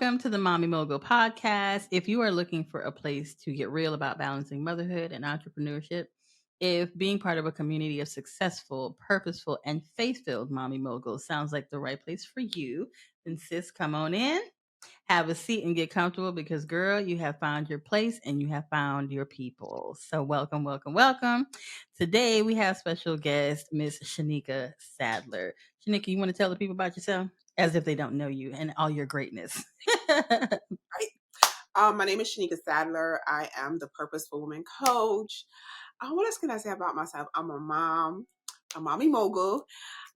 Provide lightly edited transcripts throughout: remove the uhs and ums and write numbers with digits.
Welcome to the Mommy Mogul Podcast. If you are looking for a place to get real about balancing motherhood and entrepreneurship, if being part of a community of successful, purposeful, and faith-filled mommy moguls sounds like the right place for you, then sis, come on in, have a seat and get comfortable because girl, you have found your place and you have found your people. So welcome, welcome, welcome. Today we have special guest, Miss Shaneika Saddler. Shaneika, you want to tell the people about yourself? As if they don't know you and all your greatness. My name is Shaneika Saddler. I am the Purposeful Woman Coach. What else can I say about myself? I'm a mom, a mommy mogul,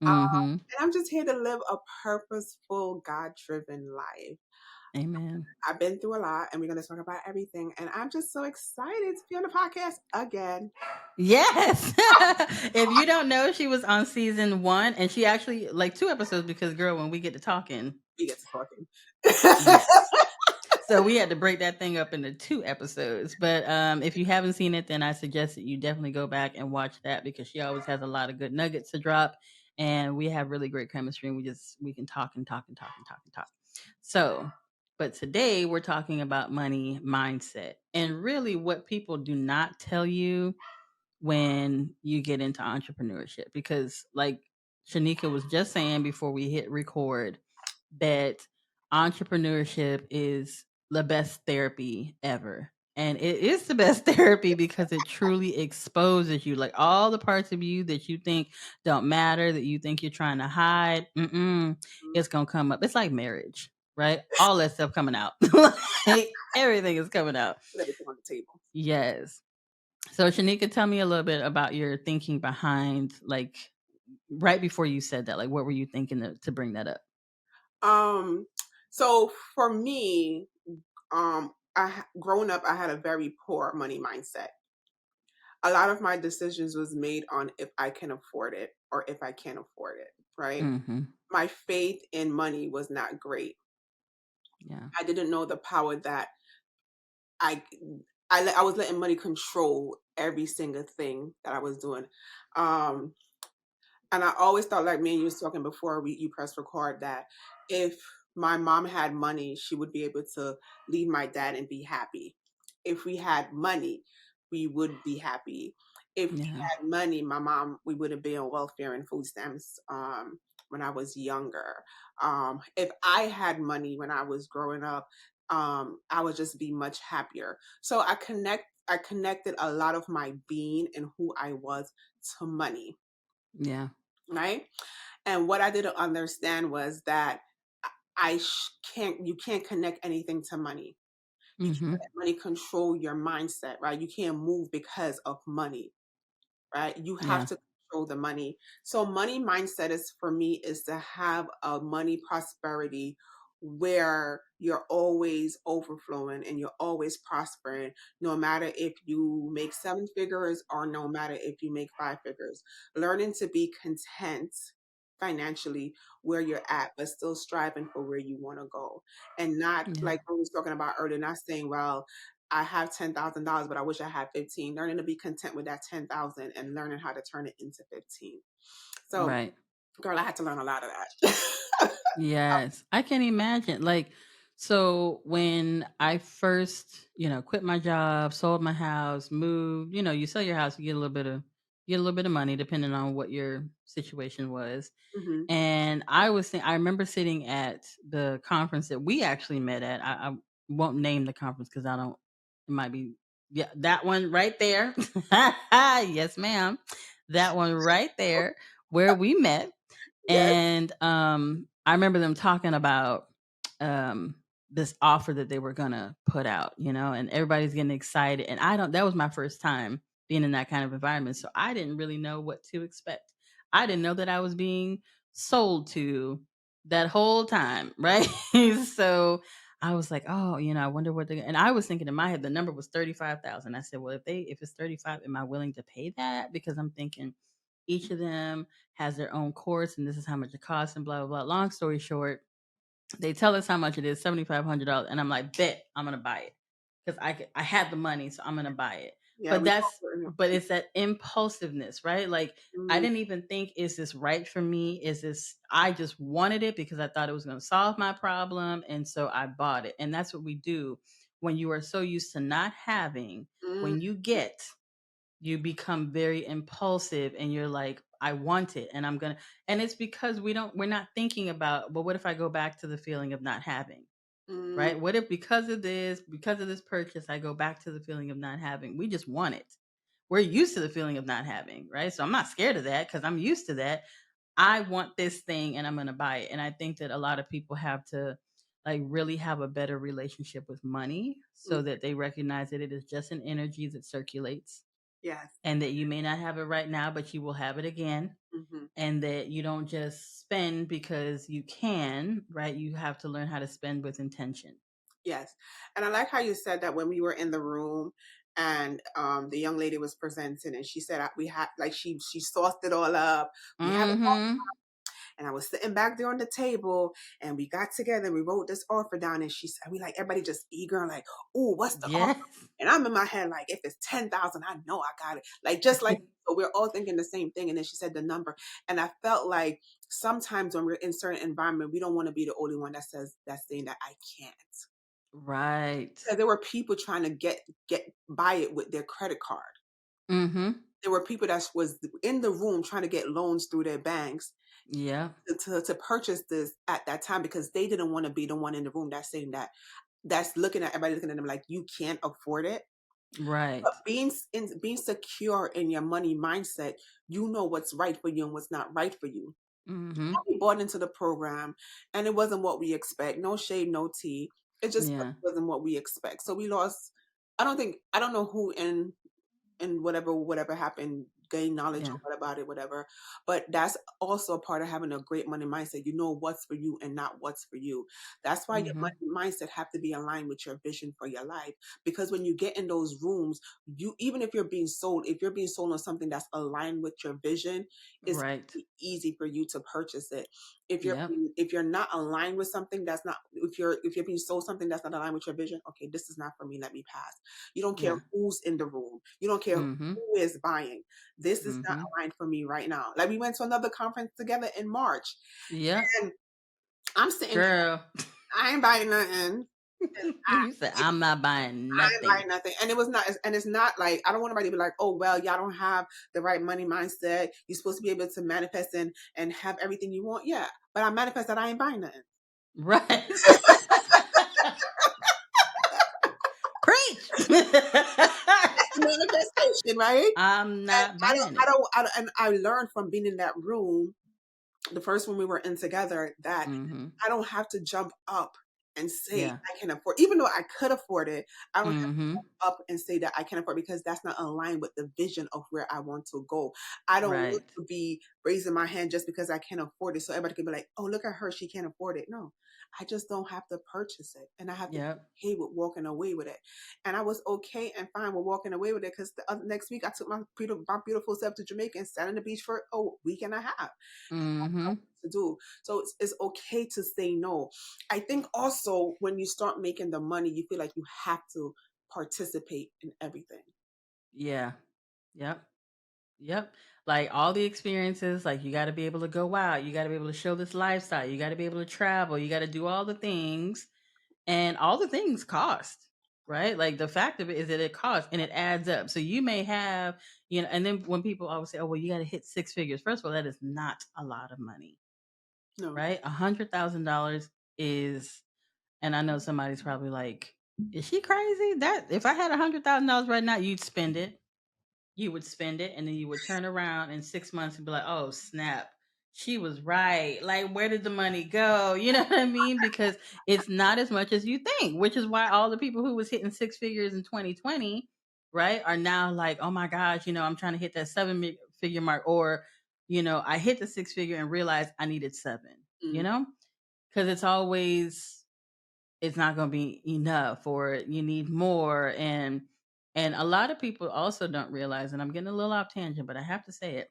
Mm-hmm. and I'm just here to live a purposeful, God-driven life. Amen. I've been through a lot, and we're going to talk about everything. And I'm just so excited to be on the podcast again. Yes. If you don't know, she was on season 1, and she actually like 2 episodes because, girl, when we get to talking, We get to talking. yes. So we had to break that thing up into 2 episodes. But if you haven't seen it, then I suggest that you definitely go back and watch that because she always has a lot of good nuggets to drop, and we have really great chemistry. And we can talk and talk and talk and talk and talk. So, but today we're talking about money mindset and really what people do not tell you when you get into entrepreneurship. Because, like Shaneika was just saying before we hit record, that entrepreneurship is the best therapy ever. And it is the best therapy because it truly exposes you, like all the parts of you that you think don't matter, that you think you're trying to hide. It's gonna come up. It's like marriage, right? All that stuff coming out. Like, everything is coming out. Everything on the table. Yes. So Shaneika, tell me a little bit about your thinking behind, like, right before you said that. Like, what were you thinking to bring that up? So for me, growing up, I had a very poor money mindset. A lot of my decisions was made on if I can afford it or if I can't afford it, right? Mm-hmm. My faith in money was not great. Yeah. I didn't know the power that I I was letting money control every single thing that I was doing. Um, and I always thought, like me and you was talking before you press record, that if my mom had money, she would be able to leave my dad and be happy. If we had money, we would be happy. If we Yeah. had money, my mom, we would have been on welfare and food stamps when I was younger. If I had money when I was growing up, I would just be much happier. So I connected a lot of my being and who I was to money, Yeah. right? And what I didn't understand was that you can't connect anything to money. You can't Mm-hmm. let money control your mindset, right? You can't move because of money, right? You have Yeah. to control the money. So money mindset is, for me, is to have a money prosperity where you're always overflowing and you're always prospering, no matter if you make 7 figures or no matter if you make 5 figures. Learning to be content financially where you're at, but still striving for where you want to go. And not Yeah. like we was talking about earlier, not saying, well, I have $10,000, but I wish I had 15. Learning to be content with that 10,000 and learning how to turn it into 15. So, Right. girl, I had to learn a lot of that. Yes. I can imagine. Like, so when I first, quit my job, sold my house, moved, you sell your house, you get a little bit of money depending on what your situation was. hmm And I remember sitting at the conference that we actually met at. I won't name the conference because I don't, it might be, yeah, that one right there. Yes, ma'am. That one right there where we met. Yes. And I remember them talking about um, this offer that they were going to put out, and everybody's getting excited. And that was my first time being in that kind of environment. So I didn't really know what to expect. I didn't know that I was being sold to that whole time, right? So I was like, oh, I wonder what they, and I was thinking in my head the number was 35,000. I said, well, if it's 35, am I willing to pay that? Because I'm thinking each of them has their own course and this is how much it costs and blah blah blah. Long story short, they tell us how much it is, $7,500, and I'm like, bet I'm gonna buy it. Because I had the money, so I'm gonna buy it. Yeah, But we that's all, but it's that impulsiveness, right? Like I mm, didn't even think, is this right for me? Is this, I just wanted it because I thought it was going to solve my problem. And so I bought it. And that's what we do when you are so used to not having, mm, when you get, you become very impulsive and you're like, I want it and I'm going to, and it's because we're not thinking about, but what if I go back to the feeling of not having? mm, Right? What if because of this purchase, I go back to the feeling of not having? We just want it. We're used to the feeling of not having, right? So I'm not scared of that because I'm used to that. I want this thing and I'm going to buy it. And I think that a lot of people have to like really have a better relationship with money mm, so that they recognize that it is just an energy that circulates yes. and that you may not have it right now, but you will have it again. Hmm. And that you don't just spend because you can, right? You have to learn how to spend with intention. Yes. And I like how you said that when we were in the room and the young lady was presenting and she said we had like she sauced it all up. We have it all, Mm-hmm. and I was sitting back there on the table and we got together and we wrote this offer down and she said we like everybody just eager and like, oh, what's the offer? Yes. And I'm in my head like if it's 10,000, I know I got it. Like just like so we're all thinking the same thing. And then she said the number. And I felt like sometimes when we're in certain environment, we don't want to be the only one that's saying that I can't. Right. Because there were people trying to get buy it with their credit card. Mm-hmm. There were people that was in the room trying to get loans through their banks Yeah. to purchase this at that time because they didn't want to be the one in the room that's saying that that's looking at everybody looking at them like you can't afford it. But Right. being secure in your money mindset, you know what's right for you and what's not right for you. Mm-hmm. We bought into the program and it wasn't what we expect. No shade, no tea. It just Yeah. wasn't what we expect. So we lost. I don't know who in whatever happened gain knowledge Yeah. or what about it whatever, but that's also a part of having a great money mindset. You know what's for you and not what's for you. That's why your Mm-hmm. money mindset have to be aligned with your vision for your life, because when you get in those rooms, you even if you're being sold on something that's aligned with your vision, it's Right. easy for you to purchase it. Yep. If you're not aligned with something that's not, if you're being sold something that's not aligned with your vision, okay, this is not for me, let me pass. You don't care Yeah. who's in the room. You don't care Mm-hmm. who is buying. This is not Mm-hmm. aligned for me right now. Like we went to another conference together in March, Yep. and I'm sitting there, Girl. I ain't buying nothing. You said I'm not buying I ain't nothing. buying nothing. And it was not, and it's not like, I don't want anybody to be like, oh, well, y'all don't have the right money mindset. You're supposed to be able to manifest and have everything you want. Yeah. But I manifest that I ain't buying nothing. Right. Preach. Manifestation, right? I'm And not buying it. and I learned from being in that room, the first one we were in together, that Mm-hmm. I don't have to jump up and say Yeah. I can afford, even though I could afford it, I don't have to Mm-hmm. jump up and say that I can afford, because that's not aligned with the vision of where I want to go. I don't want Right. to be raising my hand just because I can't afford it. So everybody can be like, oh, look at her, she can't afford it. No, I just don't have to purchase it. And I have to be Yep. okay with walking away with it. And I was okay and fine with walking away with it, because the next week I took my beautiful self to Jamaica and sat on the beach for a week and a half Mm-hmm. to do. So it's okay to say no. I think also when you start making the money, you feel like you have to participate in everything. Yeah. Yep. Yep. Like all the experiences, like you got to be able to go out, you got to be able to show this lifestyle, you got to be able to travel, you got to do all the things, and all the things cost, right? Like the fact of it is that it costs and it adds up. So you may have, and then when people always say, oh, well, you got to hit six figures. First of all, that is not a lot of money, No. right? $100,000 is, and I know somebody's probably like, is she crazy? That if I had $100,000 right now, you'd spend it, you would spend it, and then you would turn around in 6 months and be like, oh, snap. She was right. Like, where did the money go? You know what I mean? Because it's not as much as you think, which is why all the people who was hitting six figures in 2020, right, are now like, oh my gosh, I'm trying to hit that figure mark. Or, I hit the six figure and realized I needed seven, Mm, because it's not going to be enough, or you need more. And a lot of people also don't realize, and I'm getting a little off tangent, but I have to say it,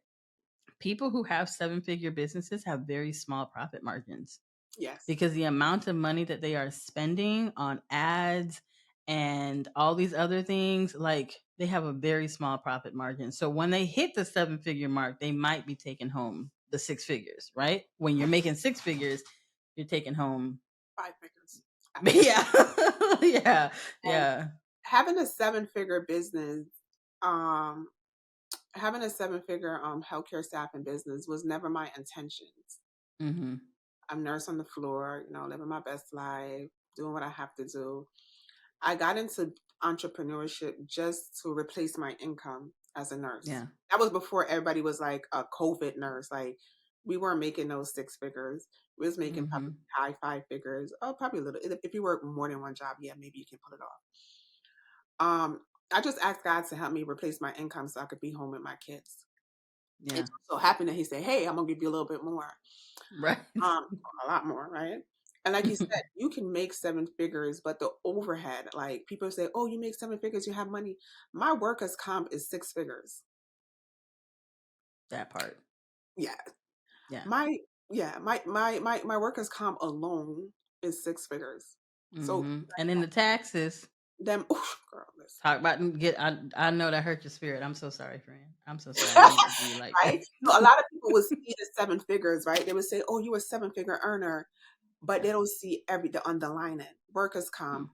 people who have seven figure businesses have very small profit margins yes. because the amount of money that they are spending on ads and all these other things, like they have a very small profit margin. So when they hit the 7-figure mark, they might be taking home the 6 figures, right? When you're making 6 figures, you're taking home 5 figures. yeah. Yeah. And Yeah. having a 7-figure business, um, having a 7-figure healthcare staffing business was never my intentions. Mhm. I'm nurse on the floor, living my best life, doing what I have to do. I got into entrepreneurship just to replace my income as a nurse. Yeah. That was before everybody was like a COVID nurse. Like we weren't making those 6 figures. We was making probably Mhm. high 5 figures. Oh, probably a little. If you work more than one job, yeah, maybe you can pull it off. I just asked God to help me replace my income so I could be home with my kids. It Yeah. so happened that He said, "Hey, I'm gonna give you a little bit more." Right. A lot more, right? And like you said, you can make 7 figures, but the overhead, like people say, "Oh, you make 7 figures, you have money." My workers' comp is 6 figures. That part. Yeah, Yeah. my my workers' comp alone is 6 figures. So Mhm. And then the taxes. them, oof, girl, listen. Talk about I know that hurt your spirit. I'm so sorry, friend. I'm so sorry. I didn't mean to do you like Right? that. So a lot of people would see the 7 figures, right? They would say, "Oh, you're a 7 figure earner," but Yeah. they don't see the underlining workers' Mm. comp,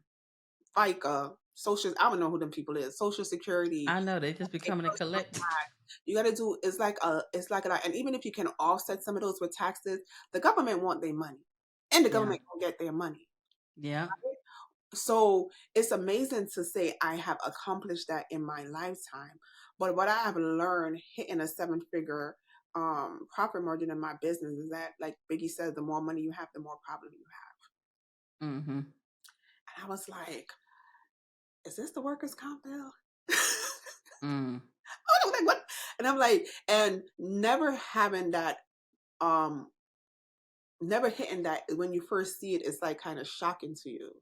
FICA, social. I don't know who them people is. Social Security. I know they just Take becoming a personal collect. tax. You got to do. And even if you can offset some of those with taxes, the government want their money, and the Yeah. government will get their money. Yeah. So it's amazing to say I have accomplished that in my lifetime. But what I have learned hitting a 7 figure profit margin in my business is that, like Biggie said, the more money you have, the more problem you Mhm. have. And I was like, is this the workers' comp bill? Mm. I'm like, what? And I'm like, and never having that, um, never hitting that when you first see it, it's like kind of shocking to you.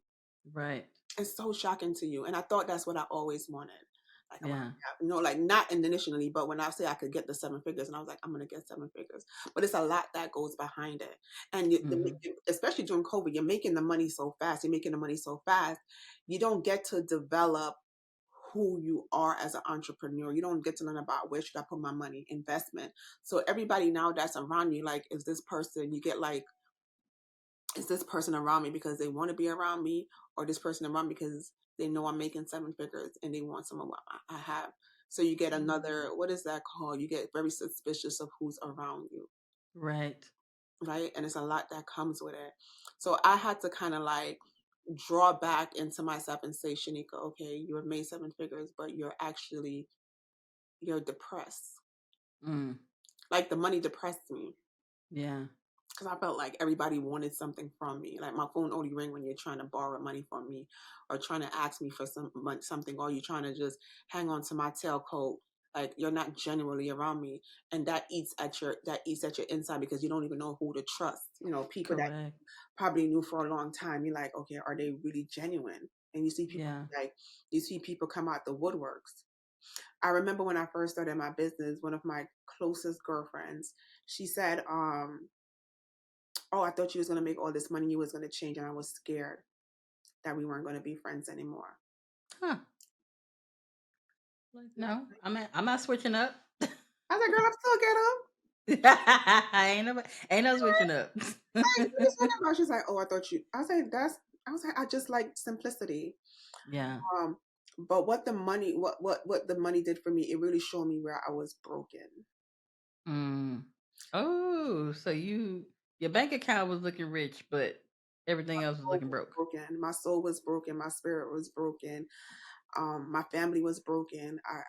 Right. It's so shocking to you. And I thought that's what I always wanted. Like I want Yeah. like not initially, but when I say I could get the 7 figures, and I was like, I'm gonna get 7 figures. But it's a lot that goes behind it. And Mhm. especially during COVID, you're making the money so fast. You're making the money so fast. You don't get to develop who you are as an entrepreneur. You don't get to learn about where should I put my money, investment. So everybody now that's around you, like, is this person, you get like, is this person around me because they want to be around me, or this person around me because they know I'm making 7 figures and they want some of what I have. So you get another, what is that called? You get very suspicious of who's around you, Right. right? And it's a lot that comes with it. So I had to kind of like draw back into myself and say, Shaneika, okay, you have made 7 figures, but you're depressed. Mm. Like the money depressed me Yeah. because I felt like everybody wanted something from me. Like my phone only ring when you're trying to borrow money from me, or trying to ask me for something, or you're trying to just hang on to my tailcoat. Like you're not genuinely around me, and that eats at your inside because you don't even know who to trust. People that Correct. probably knew for a long time. You're like, okay, are they really genuine? And Yeah. you see people come out the woodworks. I remember when I first started my business, one of my closest girlfriends, she said, "Oh, I thought you was gonna make all this money, you was gonna change," and I was scared that we weren't gonna be friends anymore. Huh. Like, no, I'm not switching up. I was like, "Girl, I'm still get them." Ain't no switching up. Like, what you talking about? She's like, "Oh, I thought you." I was like, I just like simplicity. Yeah. Um, but what the money did for me, it really showed me where I was broken. Mm. Oh, so your bank account was looking rich, but everything else was Soul looking was broke. broken. My soul was broken. My spirit was broken. My family was broken. I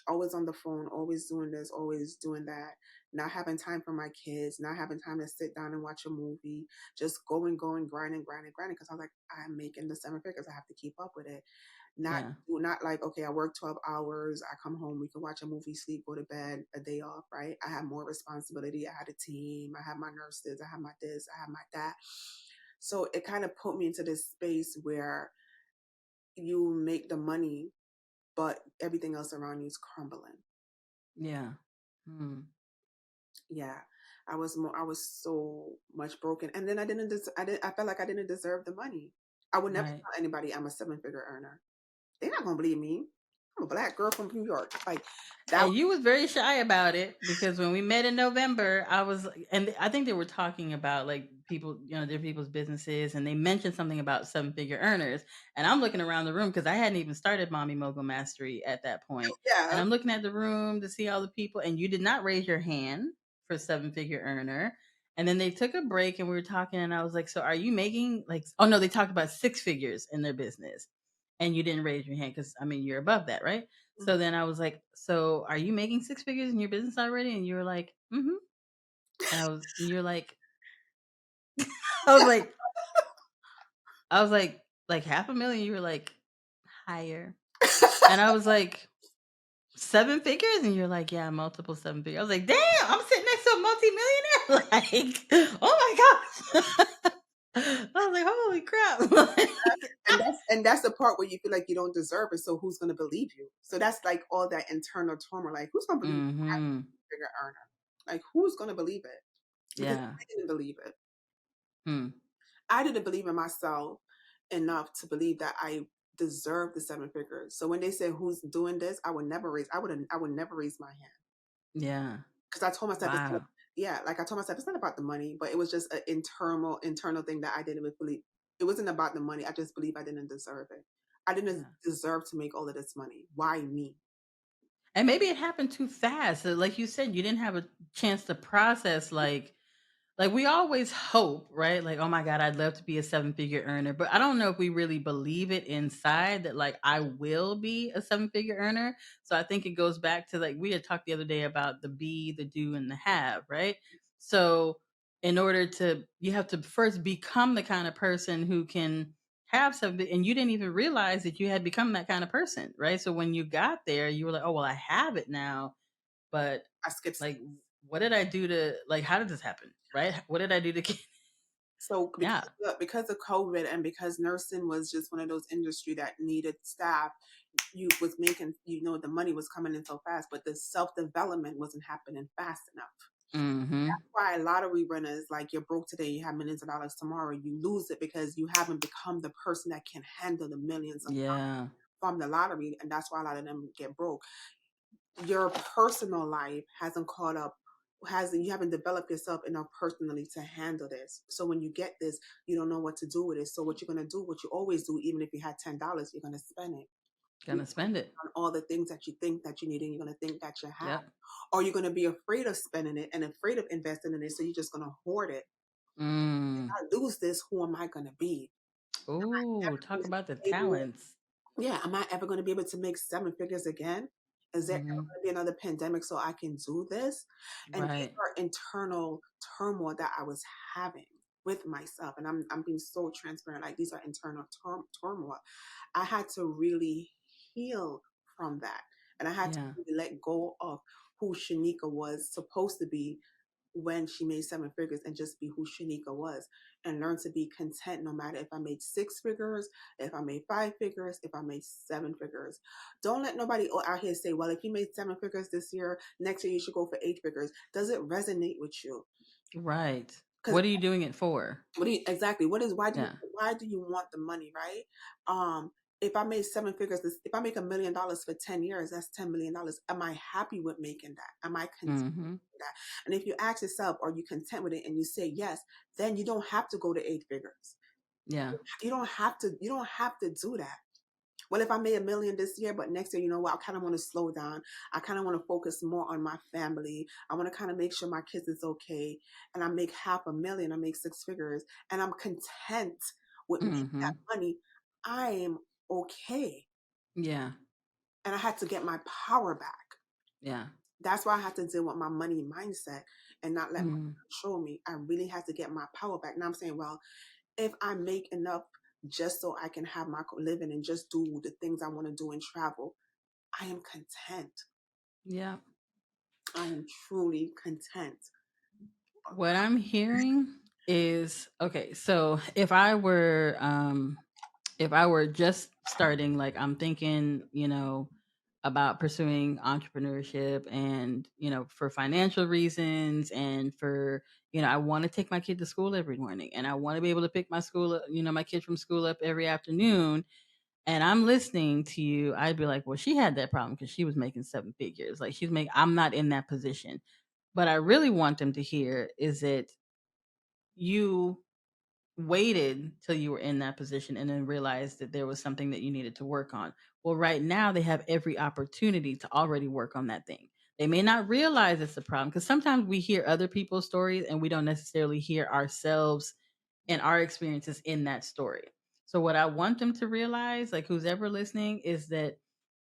always on the phone, always doing this, always doing that, not having time for my kids, not having time to sit down and watch a movie, just going, grinding, because I was like, I'm making the 7 figures, I have to keep up with it. Yeah. Not like, okay, I work 12 hours, I come home, we can watch a movie, sleep, go to bed, a day off, right? I had more responsibility. I had a team, I had my nurses, I had my this, I had my that. So it kind of put me into this space where you make the money, but everything else around you is crumbling. Yeah. Hmm. Yeah, I was so much broken, and then I felt like I didn't deserve the money. I would never Right. tell anybody I'm a 7-figure earner. They're not gonna believe me. I'm a black girl from New York. Like that. And you was very shy about it because when we met in November, and I think they were talking about like people, their people's businesses, and they mentioned something about 7-figure earners. And I'm looking around the room because I hadn't even started Mommy Mogul Mastery at that point. And Yeah. I'm looking at the room to see all the people, and you did not raise your hand for 7-figure earner. And then they took a break and we were talking, and I was like, so are you making like, oh no, they talked about 6 figures in their business. And you didn't raise your hand because I mean, you're above that, right? So then I was like, "So are you making 6 figures in your business already?" And you were like, "Mm-hmm." And you're like, I was like, like 500,000. You were like, higher. And I was like, 7 figures? And you're like, yeah, multiple 7 figures. I was like, damn, I'm sitting next to a multi-millionaire. Like, oh my gosh. I was like, holy crap. And that's the part where you feel like you don't deserve it. So who's gonna believe you? So that's like all that internal trauma. Like who's gonna believe I'm Mm-hmm. a bigger earner? Like who's gonna believe it? Because Yeah. I didn't believe it. Hmm. I didn't believe in myself enough to believe that I deserved the 7 figures. So when they said who's doing this, I would never raise my hand. Yeah. Because I told myself Wow. yeah, like I told myself it's not about the money, but it was just an internal thing that I didn't even believe. It wasn't about the money. I just believe I didn't deserve it. I didn't Yeah. deserve to make all of this money. Why me? And maybe it happened too fast. So like you said, you didn't have a chance to process like we always hope, right? Like, oh my God, I'd love to be a 7-figure earner. But I don't know if we really believe it inside that like I will be a 7-figure earner. So I think it goes back to like we had talked the other day about the be, the do, and the have, right? So in order to you have to first become the kind of person who can have something, and you didn't even realize that you had become that kind of person, right? So when you got there, you were like, oh well, I have it now, but I skipped like steps. what did I do to like how did this happen? Right? What did I do to get So yeah. because of COVID and because nursing was just one of those industry that needed staff, you was making the money was coming in so fast, but the self development wasn't happening fast enough. Mhm. Why lottery winners, like you're broke today, you have millions of dollars tomorrow, you lose it because you haven't become the person that can handle the millions of Yeah. from the lottery, and that's why a lot of them get broke. Your personal life hasn't caught up, hasn't you haven't developed yourself enough personally to handle this. So when you get this, you don't know what to do with it. So what you're gonna do, what you always do, even if you had $10, you're gonna spend it. You're Gonna spend it. on all the things that you think that you need, and you're gonna think that you have. Yep. Or you're gonna be afraid of spending it and afraid of investing in it, so you're just gonna hoard it. Mm. I lose this, who am I gonna be? Ooh, Ever talk gonna about the be able talents. Yeah, am I ever going to be able to make 7 figures again? Is there ever Mhm. going to be another pandemic so I can do this? And these Right. are internal turmoil that I was having with myself. And I'm being so transparent. Like these are internal turmoil. I had to really heal from that. And I had to Yeah. really let go of who Shaneika was supposed to be when she made 7 figures, and just be who Shaneika was and learn to be content no matter if I made 6 figures, if I made 5 figures, if I made 7 figures. Don't let nobody out here say, well, if you made 7 figures this year, next year you should go for 8 figures. Does it resonate with you? Right. Because What are you doing it for? what do you exactly what is Yeah. why do you want the money, right? If I made 7 figures, if I make $1 million for 10 years, that's $10 million. Am I happy with making that? Am I content Mhm. with that? And if you ask yourself, are you content with it, and you say yes, then you don't have to go to 8 figures. Yeah. You don't have to do that. Well, if I made 1 million this year, but next year, you know what? I kind of want to slow down. I kind of want to focus more on my family. I want to kind of make sure my kids is okay. And I make 500,000, I make 6 figures, and I'm content with making that Mhm. money. I am okay. Yeah. And I had to get my power back. Yeah. That's why I had to deal with my money mindset and not let money Mhm. control me. I really had to get my power back. Now I'm saying, well, if I make enough just so I can have my living and just do the things I want to do and travel, I am content. Yeah. I am truly content. What I'm hearing is okay, so if I were just starting, like I'm thinking, about pursuing entrepreneurship and, for financial reasons and for, I want to take my kid to school every morning and I want to be able to pick my kid from school up every afternoon. And I'm listening to you, I'd be like, well, she had that problem because she was making seven figures. Like I'm not in that position. But I really want them to hear is that you waited till you were in that position and then realized that there was something that you needed to work on. Well, right now they have every opportunity to already work on that thing. They may not realize it's a problem because sometimes we hear other people's stories and we don't necessarily hear ourselves and our experiences in that story. So what I want them to realize, like who's ever listening, is that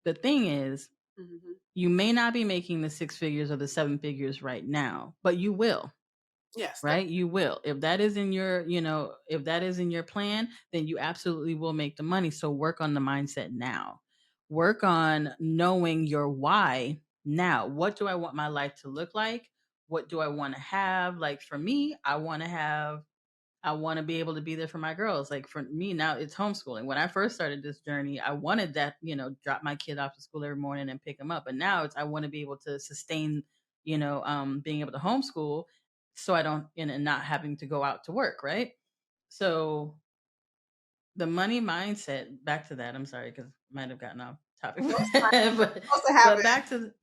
the thing is, Mm-hmm. you may not be making the six figures or the seven figures right now, but you will. Yes. Right? You will. If that is in if that is in your plan, then you absolutely will make the money. So work on the mindset now. Work on knowing your why now. What do I want my life to look like? What do I want to have? Like for me, I want to be able to be there for my girls. Like for me now, it's homeschooling. When I first started this journey, I wanted that, drop my kid off to school every morning and pick them up. But now I want to be able to sustain, being able to homeschool so I don't, and not having to go out to work. Right. So the money mindset, back to that. I'm sorry, because I might have gotten off topic, No, it's fine. but, Supposed to have but back to, it.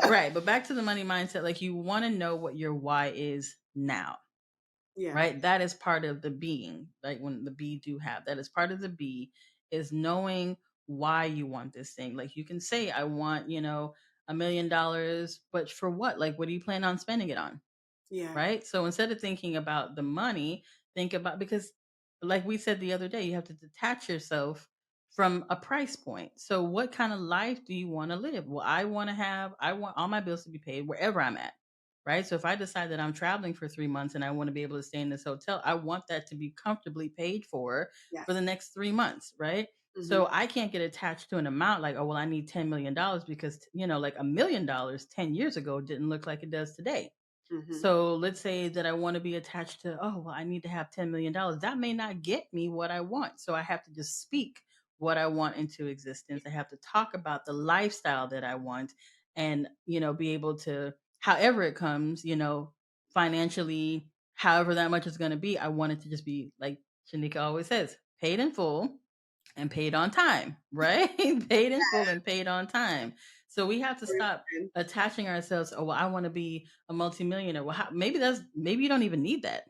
right. But back to the money mindset. Like you want to know what your why is now, Yeah. right? That is part of the being, like when the be do have, that is part of the be, is knowing why you want this thing. Like you can say, I want, $1 million, but for what? Like, what do you plan on spending it on? Yeah. Right? So instead of thinking about the money, think about, because like we said the other day, you have to detach yourself from a price point. So what kind of life do you want to live? Well, I want all my bills to be paid wherever I'm at. Right? So if I decide that I'm traveling for 3 months and I want to be able to stay in this hotel, I want that to be comfortably paid for Yes. the next 3 months, right? Mm-hmm. So I can't get attached to an amount like, oh, well, I need $10 million because, like $1 million 10 years ago didn't look like it does today. Mm-hmm. So let's say that I want to be attached to, oh, well, I need to have $10 million. That may not get me what I want. So I have to just speak what I want into existence. I have to talk about the lifestyle that I want and, be able to, however it comes, financially, however that much is going to be. I want it to just be like Shanika always says, paid in full and paid on time, right? Paid in full and paid on time. So we have to stop attaching ourselves. Oh, well, I want to be a multimillionaire. Well, maybe you don't even need that.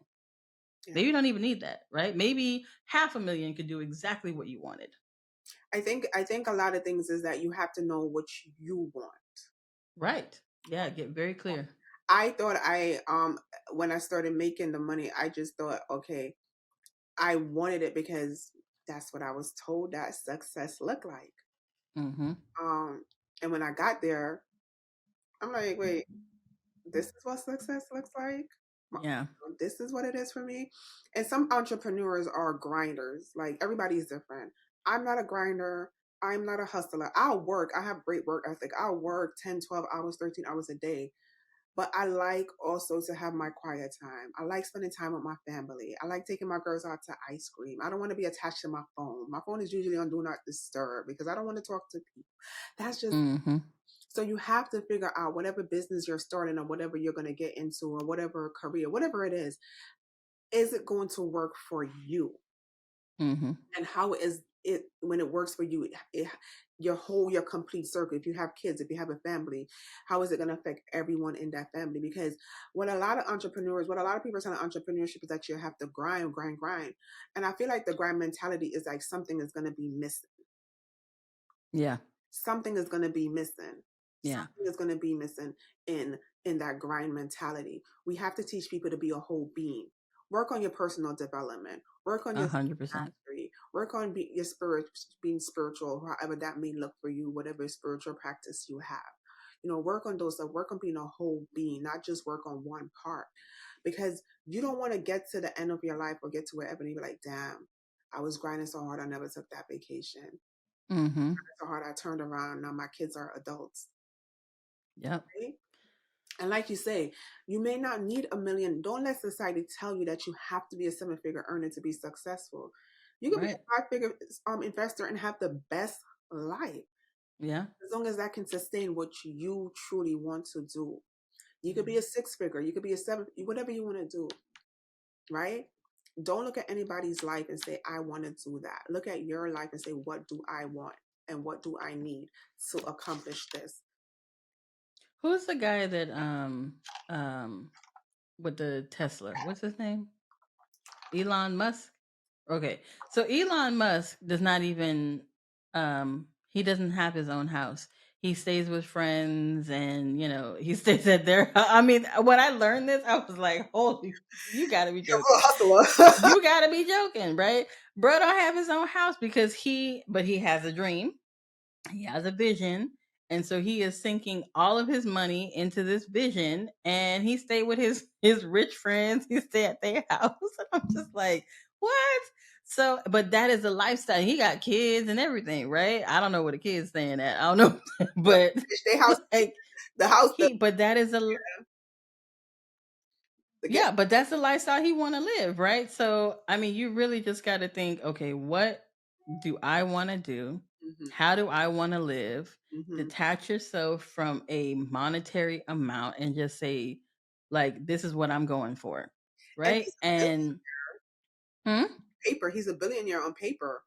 Yeah. Maybe you don't even need that, right? Maybe 500,000 could do exactly what you wanted. I think a lot of things is that you have to know what you want. Right. Yeah. Get very clear. I thought when I started making the money, I just thought, okay, I wanted it because that's what I was told that success looked like. Mm-hmm. Um, and when I got there, I'm like, wait, this is what success looks like. Yeah. This is what it is for me. And some entrepreneurs are grinders. Like everybody's different. I'm not a grinder. I'm not a hustler. I'll work. I have great work ethic. I'll work 10, 12 hours, 13 hours a day. But I like also to have my quiet time. I like spending time with my family. I like taking my girls out to ice cream. I don't want to be attached to my phone. My phone is usually on do not disturb because I don't want to talk to people. That's just Mm-hmm. so you have to figure out whatever business you're starting or whatever you're going to get into or whatever career, whatever it is it going to work for you? Mm-hmm. And how is it when it works for you? Your complete circle. If you have kids, if you have a family, how is it going to affect everyone in that family? Because what a lot of people tell entrepreneurship is that you have to grind, grind, grind. And I feel like the grind mentality is like something is going to be missing. Yeah. Something is going to be missing. Yeah. Something is going to be missing in in that grind mentality. We have to teach people to be a whole being. Work on your personal development. Work on your 100%. mastery. Work on your spirit, being spiritual, however that may look for you, whatever spiritual practice you have. Work on those stuff. Work on being a whole being, not just work on one part. Because you don't want to get to the end of your life or get to wherever and you be like, damn, I was grinding so hard I never took that vacation. Mm-hmm. So hard I turned around. Now my kids are adults. Yep. Right? And like you say, you may not need a million. Don't let society tell you that you have to be a seven-figure earner to be successful. You can be Right. a five-figure investor and have the best life. Yeah. As long as that can sustain what you truly want to do. You could be a six figure, you could be a seven, whatever you want to do, right? Don't look at anybody's life and say, I want to do that. Look at your life and say, what do I want? And what do I need to accomplish this? Who's the guy that um with the Tesla? What's his name? Elon Musk? Okay. So Elon Musk does not even he doesn't have his own house. He stays with friends and he stays at their I mean, when I learned this, I was like, holy, you gotta be You're joking. a hustler. You gotta be joking, right? Bro don't have his own house because he has a dream. He has a vision. And so he is sinking all of his money into this vision, and he stayed with his rich friends. He stay at their house. And I'm just like, what? So, but that is a lifestyle. He got kids and everything, right? I don't know where the kids staying at. I don't know, but They house, like the house, but that is a the get. yeah, but that's the lifestyle he want to live, right? So, I mean, you really just got to think, okay, what do I want to do? Mm-hmm, How do I want to live? mm-hmm. Detach yourself from a monetary amount and just say, like, this is what I'm going for, And right? he's a And hmm? paper. He's a billionaire on paper.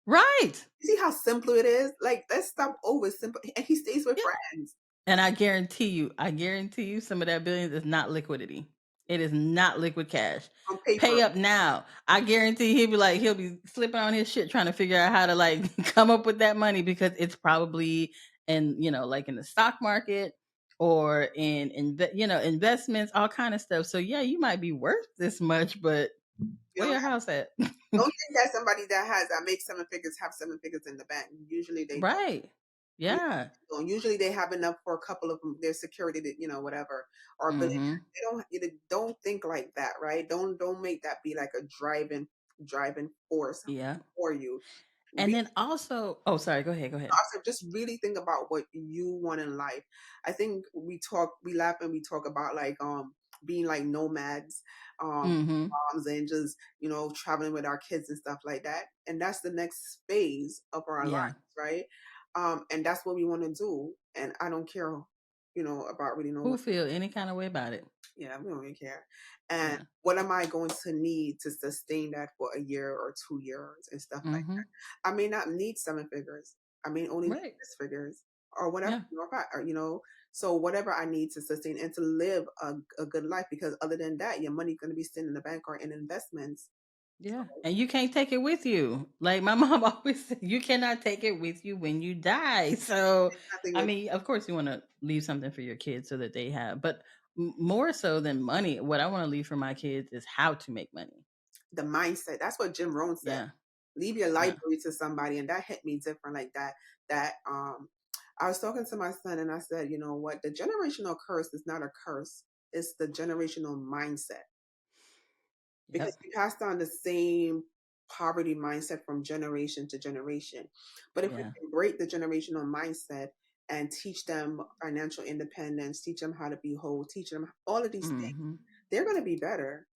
Right. You see how simple it is? Like, let's stop over simple. And he stays with Yeah. friends And I guarantee you some of that billions is not liquidity. It is not liquid cash. on paper. Pay up now. I guarantee he'll be slipping on his shit trying to figure out how to like come up with that money because it's probably in, like in the stock market or in investments, all kind of stuff. So yeah, you might be worth this much, but You where don't your house at? don't think that somebody that makes seven figures have seven figures in the bank. Usually they don't. Right. Yeah. Usually they have enough for a couple of them, their security, that whatever, or billionaire. Mhm. They don't think like that, right? Don't make that be like a driving force Yeah. for you. And Be then also, oh sorry, go ahead, go ahead. also just really think about what you want in life. I think we laugh and we talk about like being like nomads, Mhm. moms, and just traveling with our kids and stuff like that. And that's the next phase of our Yeah. lives, right? And that's what we want to do. And I don't care, about really know Who what. feel any kind of way about it? Yeah, we don't even care. And Yeah. what am I going to need to sustain that for a year or 2 years and stuff like Mhm. that? I may not need seven figures. I may only need Right. six figures or whatever. Yeah. So whatever I need to sustain and to live a good life, because other than that, your money's going to be sitting in the bank or in investments. Yeah. And you can't take it with you. Like my mom always said, you cannot take it with you when you die. So, Nothing I is mean, of course you want to leave something for your kids so that they have, but more so than money, what I want to leave for my kids is how to make money. the mindset. That's what Jim Rohn said. Yeah. Leave your Yeah. library to somebody, and that hit me different like that. That I was talking to my son and I said, you know what, the generational curse is not a curse, it's the generational mindset, because Yep. we passed on the same poverty mindset from generation to generation. But if we Yeah. can break the generational mindset and teach them financial independence, teach them how to be whole, teach them all of these things, Mhm. they're going to be better,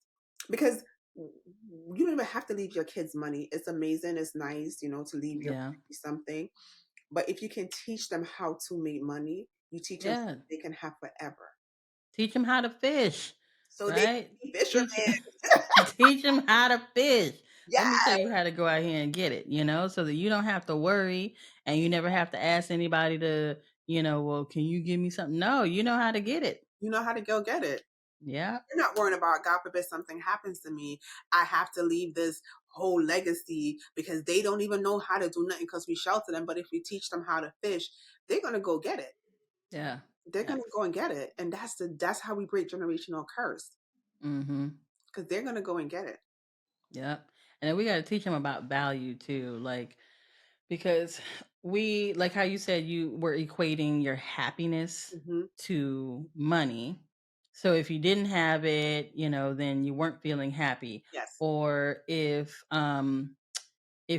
because you don't even have to leave your kids money. It's amazing, it's nice, to leave your Yeah. family something. But if you can teach them how to make money, you teach them Yeah. something they can have forever. Teach them how to fish, So they can right? be fishermen. Teach teach them how to fish. Let me show Yeah. you how to go out here and get it, so that you don't have to worry and you never have to ask anybody to, well, can you give me something? No, you know how to get it. You know how to go get it. Yeah. You're not worrying about, God forbid something happens to me, I have to leave this whole legacy, because they don't even know how to do nothing because we shelter them. But if we teach them how to fish, they're gonna go get it. Yeah. They're Yeah. gonna go and get it. And that's how we break generational curse. Mhm. Because they're gonna go and get it. Yep. And then we got to teach them about value too, like because we like how you said you were equating your happiness Hmm. to money. So if you didn't have it, then you weren't feeling happy. Yes. Or if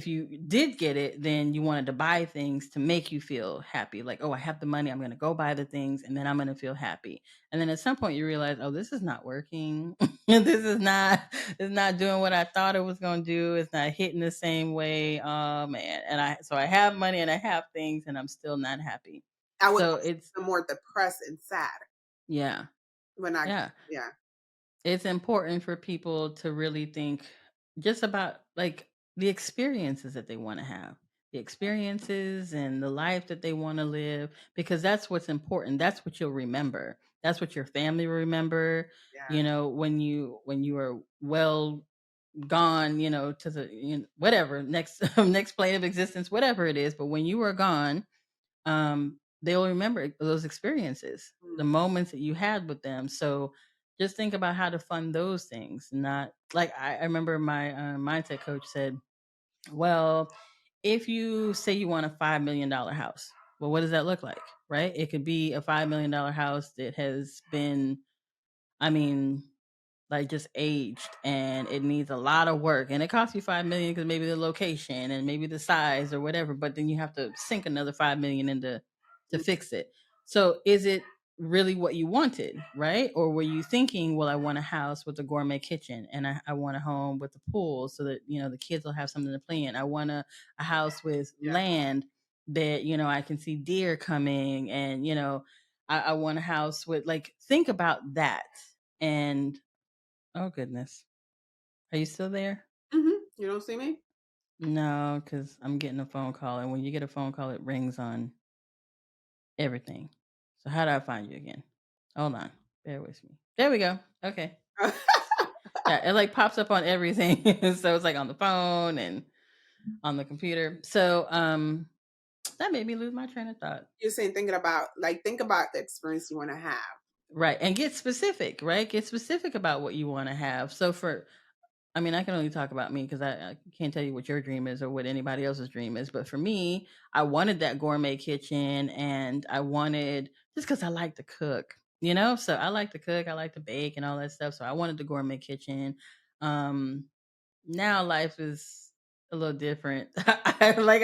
you did get it, then you wanted to buy things to make you feel happy. Like, oh, I have the money, I'm going to go buy the things and then I'm going to feel happy. And then at some point you realize, oh, this is not working. This is not it's not doing what I thought it was going to do. It's not hitting the same way. Oh man. And I have money and I have things and I'm still not happy. I would So it's feel more depressed and sad yeah. when I Yeah. yeah. It's important for people to really think just about like the experiences that they want to have, the experiences and the life that they want to live, because that's what's important. That's what you'll remember. That's what your family will remember. Yeah. You know, when you are well gone, you know, to the whatever next next plane of existence, whatever it is. But when you are gone, they'll remember those experiences, the Mm, moments that you had with them. So just think about how to fund those things. Not like I remember my mindset coach said, well, if you say you want a $5 million house, well, what does that look like? Right? It could be a $5 million house that has been, I mean, like just aged and it needs a lot of work and it costs you 5 million because maybe the location and maybe the size or whatever, but then you have to sink another 5 million into to mm, fix it. So is it really what you wanted, right? Or were you thinking, well, I want a house with a gourmet kitchen and I want a home with a pool so that the kids will have something to play in. I want a house with yeah. land that I can see deer coming and I want a house with like think about that. And oh goodness. Are you still there? You don't see me? No, because I'm getting a phone call, and when you get a phone call, it rings on everything. So how do I find you again? Hold on. Bear with me. There we go. Okay. Yeah, it like pops up on everything. So it's like on the phone and on the computer. So that made me lose my train of thought. You're saying thinking about like think about the experience you want to have. Right. And get specific, right? Get specific about what you want to have. So for I mean, I can only talk about me because I can't tell you what your dream is or what anybody else's dream is. But for me, I wanted that gourmet kitchen and I wanted just because I like to cook, So I like to cook, I like to bake and all that stuff. So I wanted the gourmet kitchen. Um, Now life is a little different. like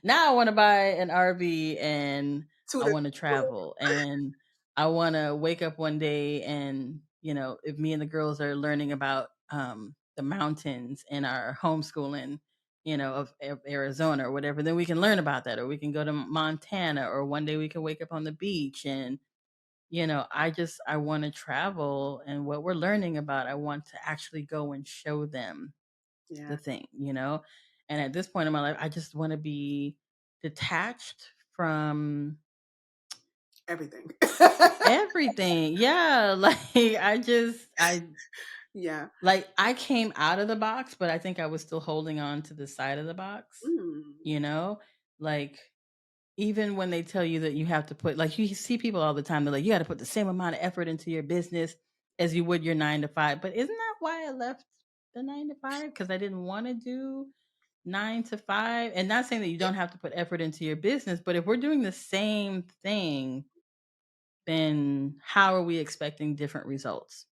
now I want to buy an RV and To I the want to travel and I want to wake up one day and if me and the girls are learning about the mountains in our homeschooling of Arizona or whatever, then we can learn about that, or we can go to Montana, or one day we can wake up on the beach and I want to travel, and what we're learning about, I want to actually go and show them yeah, the thing. And at this point in my life, I just want to be detached from everything. everything. Yeah, like I Yeah. like I came out of the box, but I think I was still holding on to the side of the box, Mm, you know? Like even when they tell you that you have to put, like, you see people all the time, they're like, you got to put the same amount of effort into your business as you would your 9 to 5. But isn't that why I left the 9 to 5? Because I didn't want to do 9 to 5. And not saying that you don't have to put effort into your business, but if we're doing the same thing, then how are we expecting different results?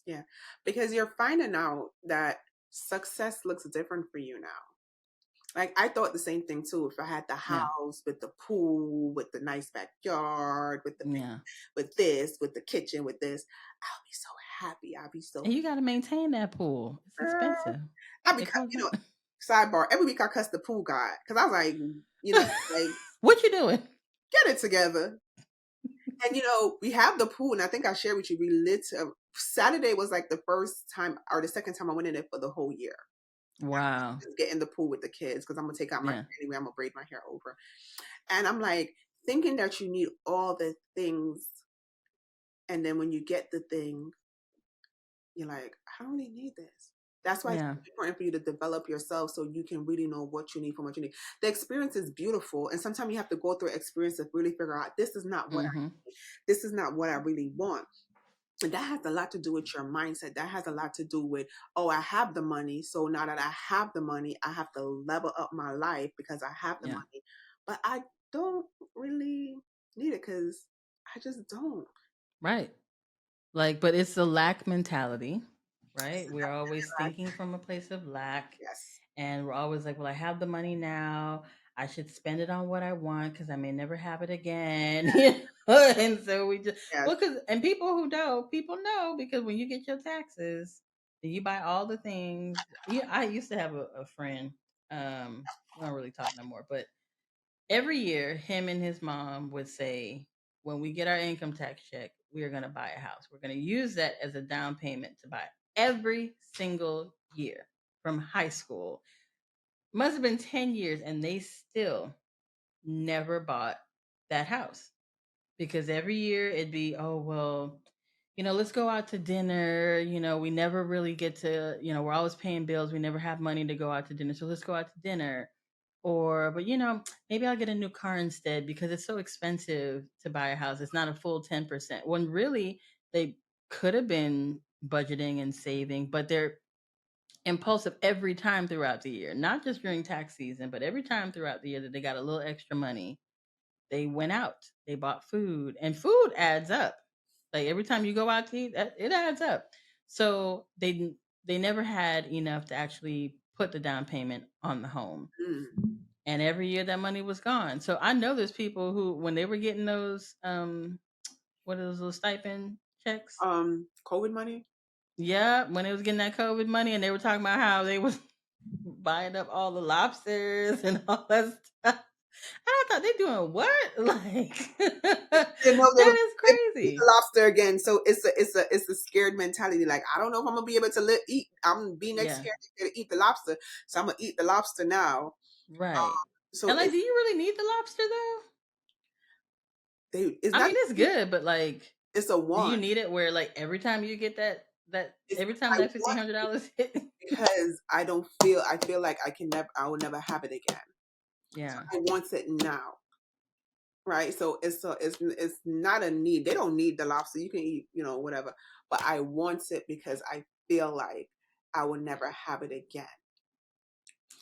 yeah. Because you're finding out that success looks different for you now. Like I thought the same thing too. If I had the Yeah. house with the pool, with the nice backyard, with the Yeah. with this, with the kitchen, with this, I'll be so happy. I'll be so And you got to maintain that pool. It's girl. expensive. I'll be It goes you up. know. Sidebar. Every week I cuss the pool guy because I was like, you know, like What you doing? get it together. And we have the pool, and I think I shared with you. We lit. Saturday was like the first time or the second time I went in it for the whole year. Wow. Just get in the pool with the kids because I'm gonna take out my hair Yeah. anyway. I'm gonna braid my hair over, and I'm like thinking that you need all the things, and then when you get the thing, you're like, I don't really need this. That's why it's Yeah. important for you to develop yourself so you can really know what you need from what you need. The experience is beautiful, and sometimes you have to go through experience to really figure out this is not what Mhm. this is not what I really want. And that has a lot to do with your mindset. That has a lot to do with, oh, I have the money. So now that I have the money, I have to level up my life because I have the Yeah. money. But I don't really need it because I just don't. Right. Like, but it's the lack mentality, right? We're always Like, thinking from a place of lack, yes. and we're always like, well, I have the money now. I should spend it on what I want because I may never have it again. And so we just, Yes. well, because, and people know because when you get your taxes, you buy all the things. Yeah, I used to have a friend. We don't really talk no more, but every year, him and his mom would say, when we get our income tax check, we are going to buy a house. We're going to use that as a down payment to buy every single year from high school. Must have been 10 years, and they still never bought that house because every year it'd be, oh, well, let's go out to dinner. We never really get to, we're always paying bills. We never have money to go out to dinner. So let's go out to dinner. Or, but maybe I'll get a new car instead because it's so expensive to buy a house. It's not a full 10%. When really they could have been budgeting and saving, but they're impulsive every time throughout the year, not just during tax season, but every time throughout the year that they got a little extra money, they went out, they bought food, and food adds up. Like every time you go out to eat, it adds up. So they never had enough to actually put the down payment on the home. Mm. And every year that money was gone. So I know there's people who, when they were getting those what are those little stipend checks? COVID money. Yeah, when they was getting that COVID money and they were talking about how they was buying up all the lobsters and all that stuff. I thought they doing what? Like You know they that is eat the crazy. lobster again. So it's a scared mentality. Like I don't know if I'm gonna be able to eat. I'm being next Yeah, scared to eat the lobster, so I'm gonna eat the lobster now. right. So And like, do you really need the lobster though? it's I not. mean, it's good, but like, It's a do you want. need it where like every time you get that It's every time I that want $1,500 hit? because I don't feel. I feel like I can never. I will never have it again. Yeah. I want it now. Right. So it's not a need. They don't need the lobster. You can eat, whatever. But I want it because I feel like I will never have it again.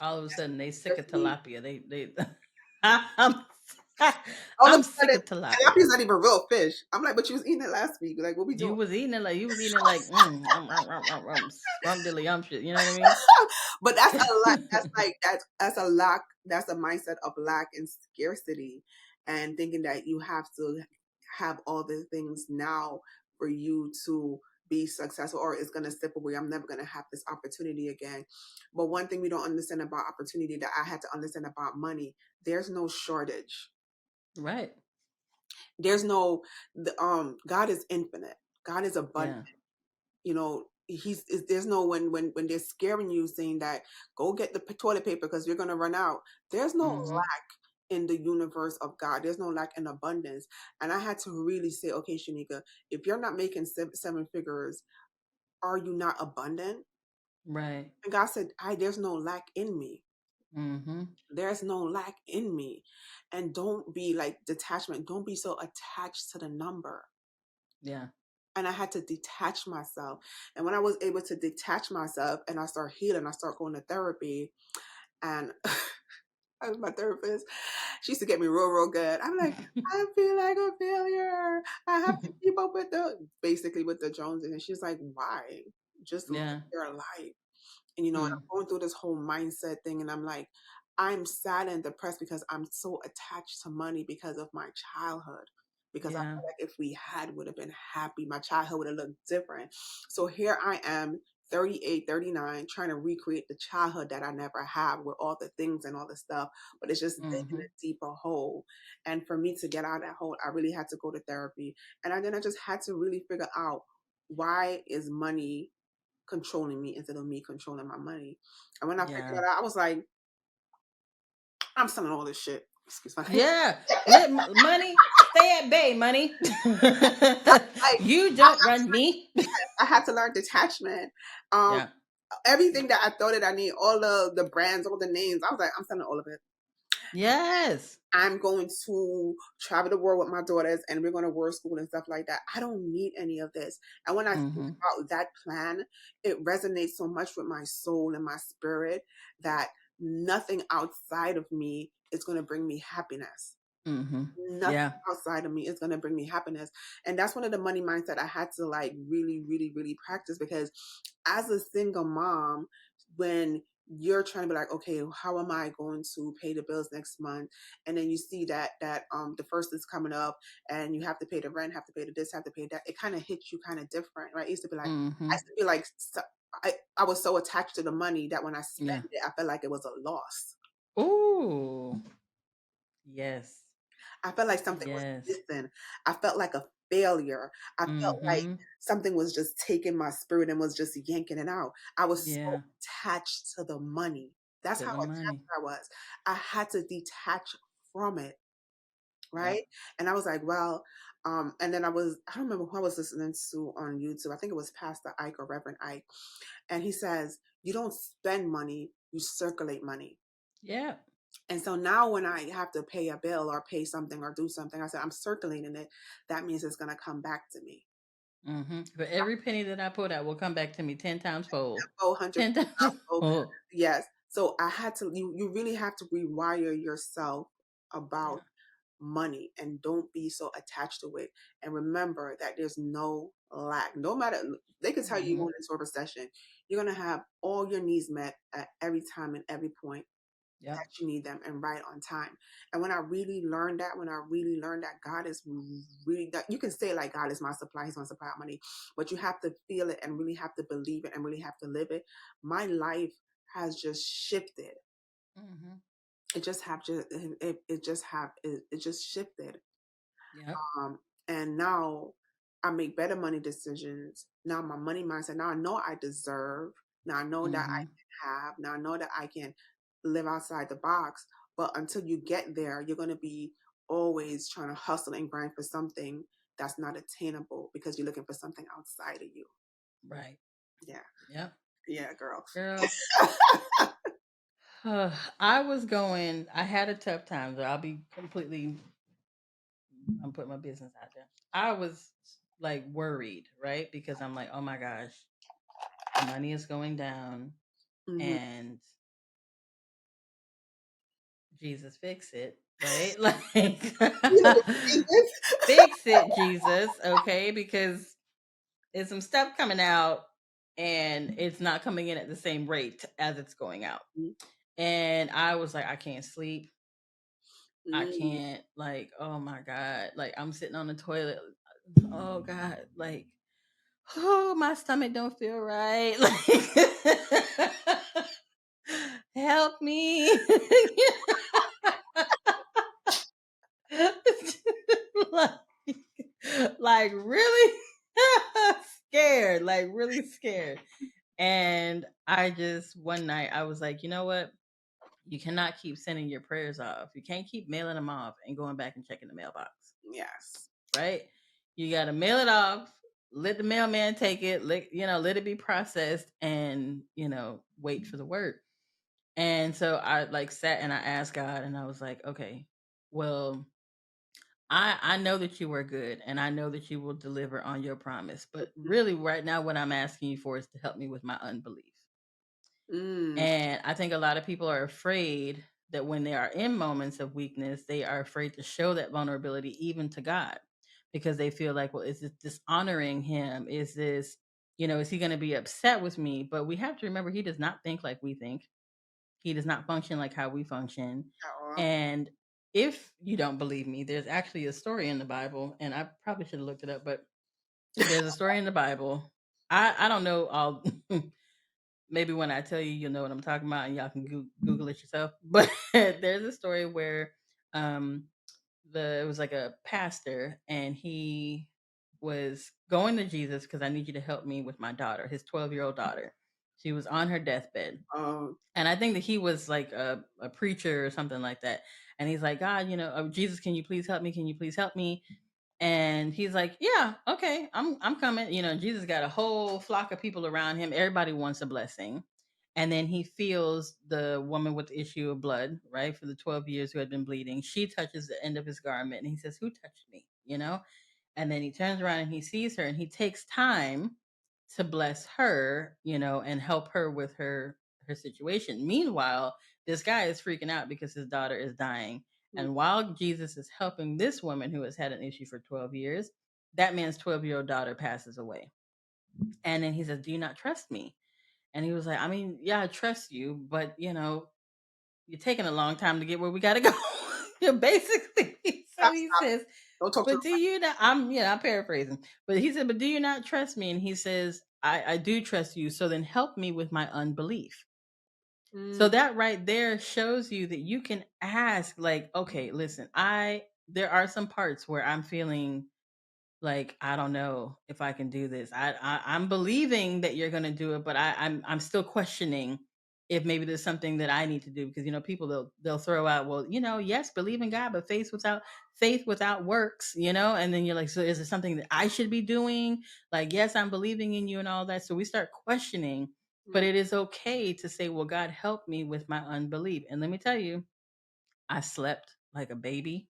All of a sudden, they sick Just of me. tilapia. They I'm All of I'm a sick sudden, of tilapia. tilapia's not even real fish. I'm like, but you was eating it last week. Like, what we You doing? was eating it like scrumptious. You know what I mean? But that's a lack. That's like that's a lack. That's a mindset of lack and scarcity, and thinking that you have to have all the things now for you to be successful, or it's gonna slip away. I'm never gonna have this opportunity again. But one thing we don't understand about opportunity that I had to understand about money: there's no shortage. Right. There's no God is infinite. God is abundant. Yeah. There's no when they're scaring you saying that go get the toilet paper because you're going to run out. There's no Mm-hmm. lack in the universe of God. There's no lack in abundance. And I had to really say, okay, Shaneika, if you're not making seven figures, are you not abundant? Right. And God said, there's no lack in me. Mm-hmm. There's no lack in me. And don't be like detachment, don't be so attached to the number. Yeah. And I had to detach myself. And when I was able to detach myself and I start healing, I start going to therapy. And I was my therapist. She used to get me real, real good. I'm like, I feel like a failure. I have to keep up with basically with the Joneses. And she's like, why? Just live Yeah. your life. And I'm Hmm. going through this whole mindset thing, and I'm like, I'm sad and depressed because I'm so attached to money because of my childhood. Because I Yeah. feel like if we would have been happy, my childhood would have looked different. So here I am, 38, 39, trying to recreate the childhood that I never had with all the things and all the stuff, but it's just digging Mm-hmm. a deeper hole. And for me to get out of that hole, I really had to go to therapy. And then I just had to really figure out, why is money controlling me instead of me controlling my money? And when I figured Yeah. that out, I was like, I'm selling all this shit. Excuse my Yeah. Let money stay at bay, money. like You don't run me. I had to learn detachment. Um, Yeah. Everything that I thought that I need, all of the brands, all the names, I was like, I'm selling all of it. Yes. I'm going to travel the world with my daughters and we're going to world school and stuff like that. I don't need any of this. And when I think Mm-hmm. about that plan, it resonates so much with my soul and my spirit that nothing outside of me is going to bring me happiness. Mm-hmm. Nothing Yeah. outside of me is going to bring me happiness. And that's one of the money mindset I had to like really, really, really practice, because as a single mom, when you're trying to be like, okay, how am I going to pay the bills next month? And then you see that the first is coming up, and you have to pay the rent, have to pay the this, have to pay that. It kind of hits you kind of different, right? It used to be like, I Mm-hmm. used to be like, I was so attached to the money that when I Yeah. spent it, I felt like it was a loss. Ooh. Yes. I felt like something was Yes. missing. I felt like a failure. I felt like Mm-hmm. something was just taking my spirit and was just yanking it out. I was so Yeah. attached to the money. That's To how the money. attached I was. I had to detach from it, Yep. right? And I was like, well, and then I don't remember who I was listening to on YouTube. I think it was Pastor Ike or Reverend Ike. And he says, you don't spend money, you circulate money. Yeah. And so now when I have to pay a bill or pay something or do something, I said, I'm circulating it. That means it's going to come back to me. Mm-hmm. For every penny that I put out will come back to me 10 times fold. 100% 10 times so, fold. yes. So I had to, you really have to rewire yourself about Yeah. money and don't be so attached to it. And remember that there's no lack. No matter, they can tell you you're Mm-hmm. going into a recession, you're going to have all your needs met at every time and every point Yep. that you need them and right on time. And when I really learned that, God is really that, you can say like God is my supply, He's my supply of money, but you have to feel it and really have to believe it and really have to live it. My life has just shifted. Mm-hmm. It just have just it just shifted. Yep. And now I make better money decisions. Now my money mindset. Now I know I deserve. Now I know that I Mm-hmm. can have. Now I know that I can live outside the box. But until you get there, you're going to be always trying to hustle and grind for something that's not attainable because you're looking for something outside of you. Right. Yeah. Yep. Yeah, girl. Girl. I had a tough time. So I'm putting my business out there. I was like worried, right? Because I'm like, oh my gosh, money is going down Mm-hmm. and Jesus fix it, right? Like fix it, Jesus, okay? Because there's some stuff coming out and it's not coming in at the same rate as it's going out. And I was like, I can't sleep. I Mm-hmm. can't, like, oh my God. Like, I'm sitting on the toilet. Oh God. Like, oh, my stomach don't feel right. Like, help me. like, like, really scared. Like, really scared. And I just, one night, I was like, you know what? You cannot keep sending your prayers off. You can't keep mailing them off and going back and checking the mailbox, Yes. right? You got to mail it off, let the mailman take it, let it be processed, and wait for the word. And so I like sat and I asked God, and I was like, okay, well, I know that you are good, and I know that you will deliver on your promise. But really, right now, what I'm asking you for is to help me with my unbelief. Mm. And I think a lot of people are afraid that when they are in moments of weakness, they are afraid to show that vulnerability even to God because they feel like, well, is this dishonoring him? Is this, is he going to be upset with me? But we have to remember he does not think like we think. He does not function like how we function. Oh, And if you don't believe me, there's actually a story in the Bible, and I probably should have looked it up, but there's a story in the Bible. I don't know all maybe when I tell you, you'll know what I'm talking about, and y'all can Google it yourself. But there's a story where um, it was like a pastor, and he was going to Jesus because I need you to help me with my daughter, his 12-year-old daughter. She was on her deathbed, oh, and I think that he was like a preacher or something like that. And he's like, God, Jesus, can you please help me? Can you please help me? And he's like, yeah, okay, I'm coming. Jesus got a whole flock of people around him. Everybody wants a blessing. And then he feels the woman with the issue of blood, right, for the 12 years who had been bleeding. She touches the end of his garment and he says, who touched me? And then he turns around and he sees her and he takes time to bless her, and help her with her situation. Meanwhile, this guy is freaking out because his daughter is dying. mm, And while Jesus is helping this woman who has had an issue for 12 years, that man's 12-year-old daughter passes away. And then he says, do you not trust me? And he was like, I mean, yeah, I trust you, but you're taking a long time to get where we gotta go. Yeah, basically. So Stop, he stop. says, Don't talk to but do you not I'm paraphrasing, but he said, but do you not trust me? And he says, I do trust you, so then help me with my unbelief. So me. that right there shows you that you can ask, like, okay, listen, there are some parts where I'm feeling like, I don't know if I can do this. I'm believing that you're gonna do it, but I'm still questioning if maybe there's something that I need to do, because people they'll throw out, well, yes, believe in God, but faith without works, and then you're like, so is it something that I should be doing? Like, yes, I'm believing in you and all that. So we start questioning, but Mm, it is okay to say, well, God, help me with my unbelief. And let me tell you, I slept like a baby.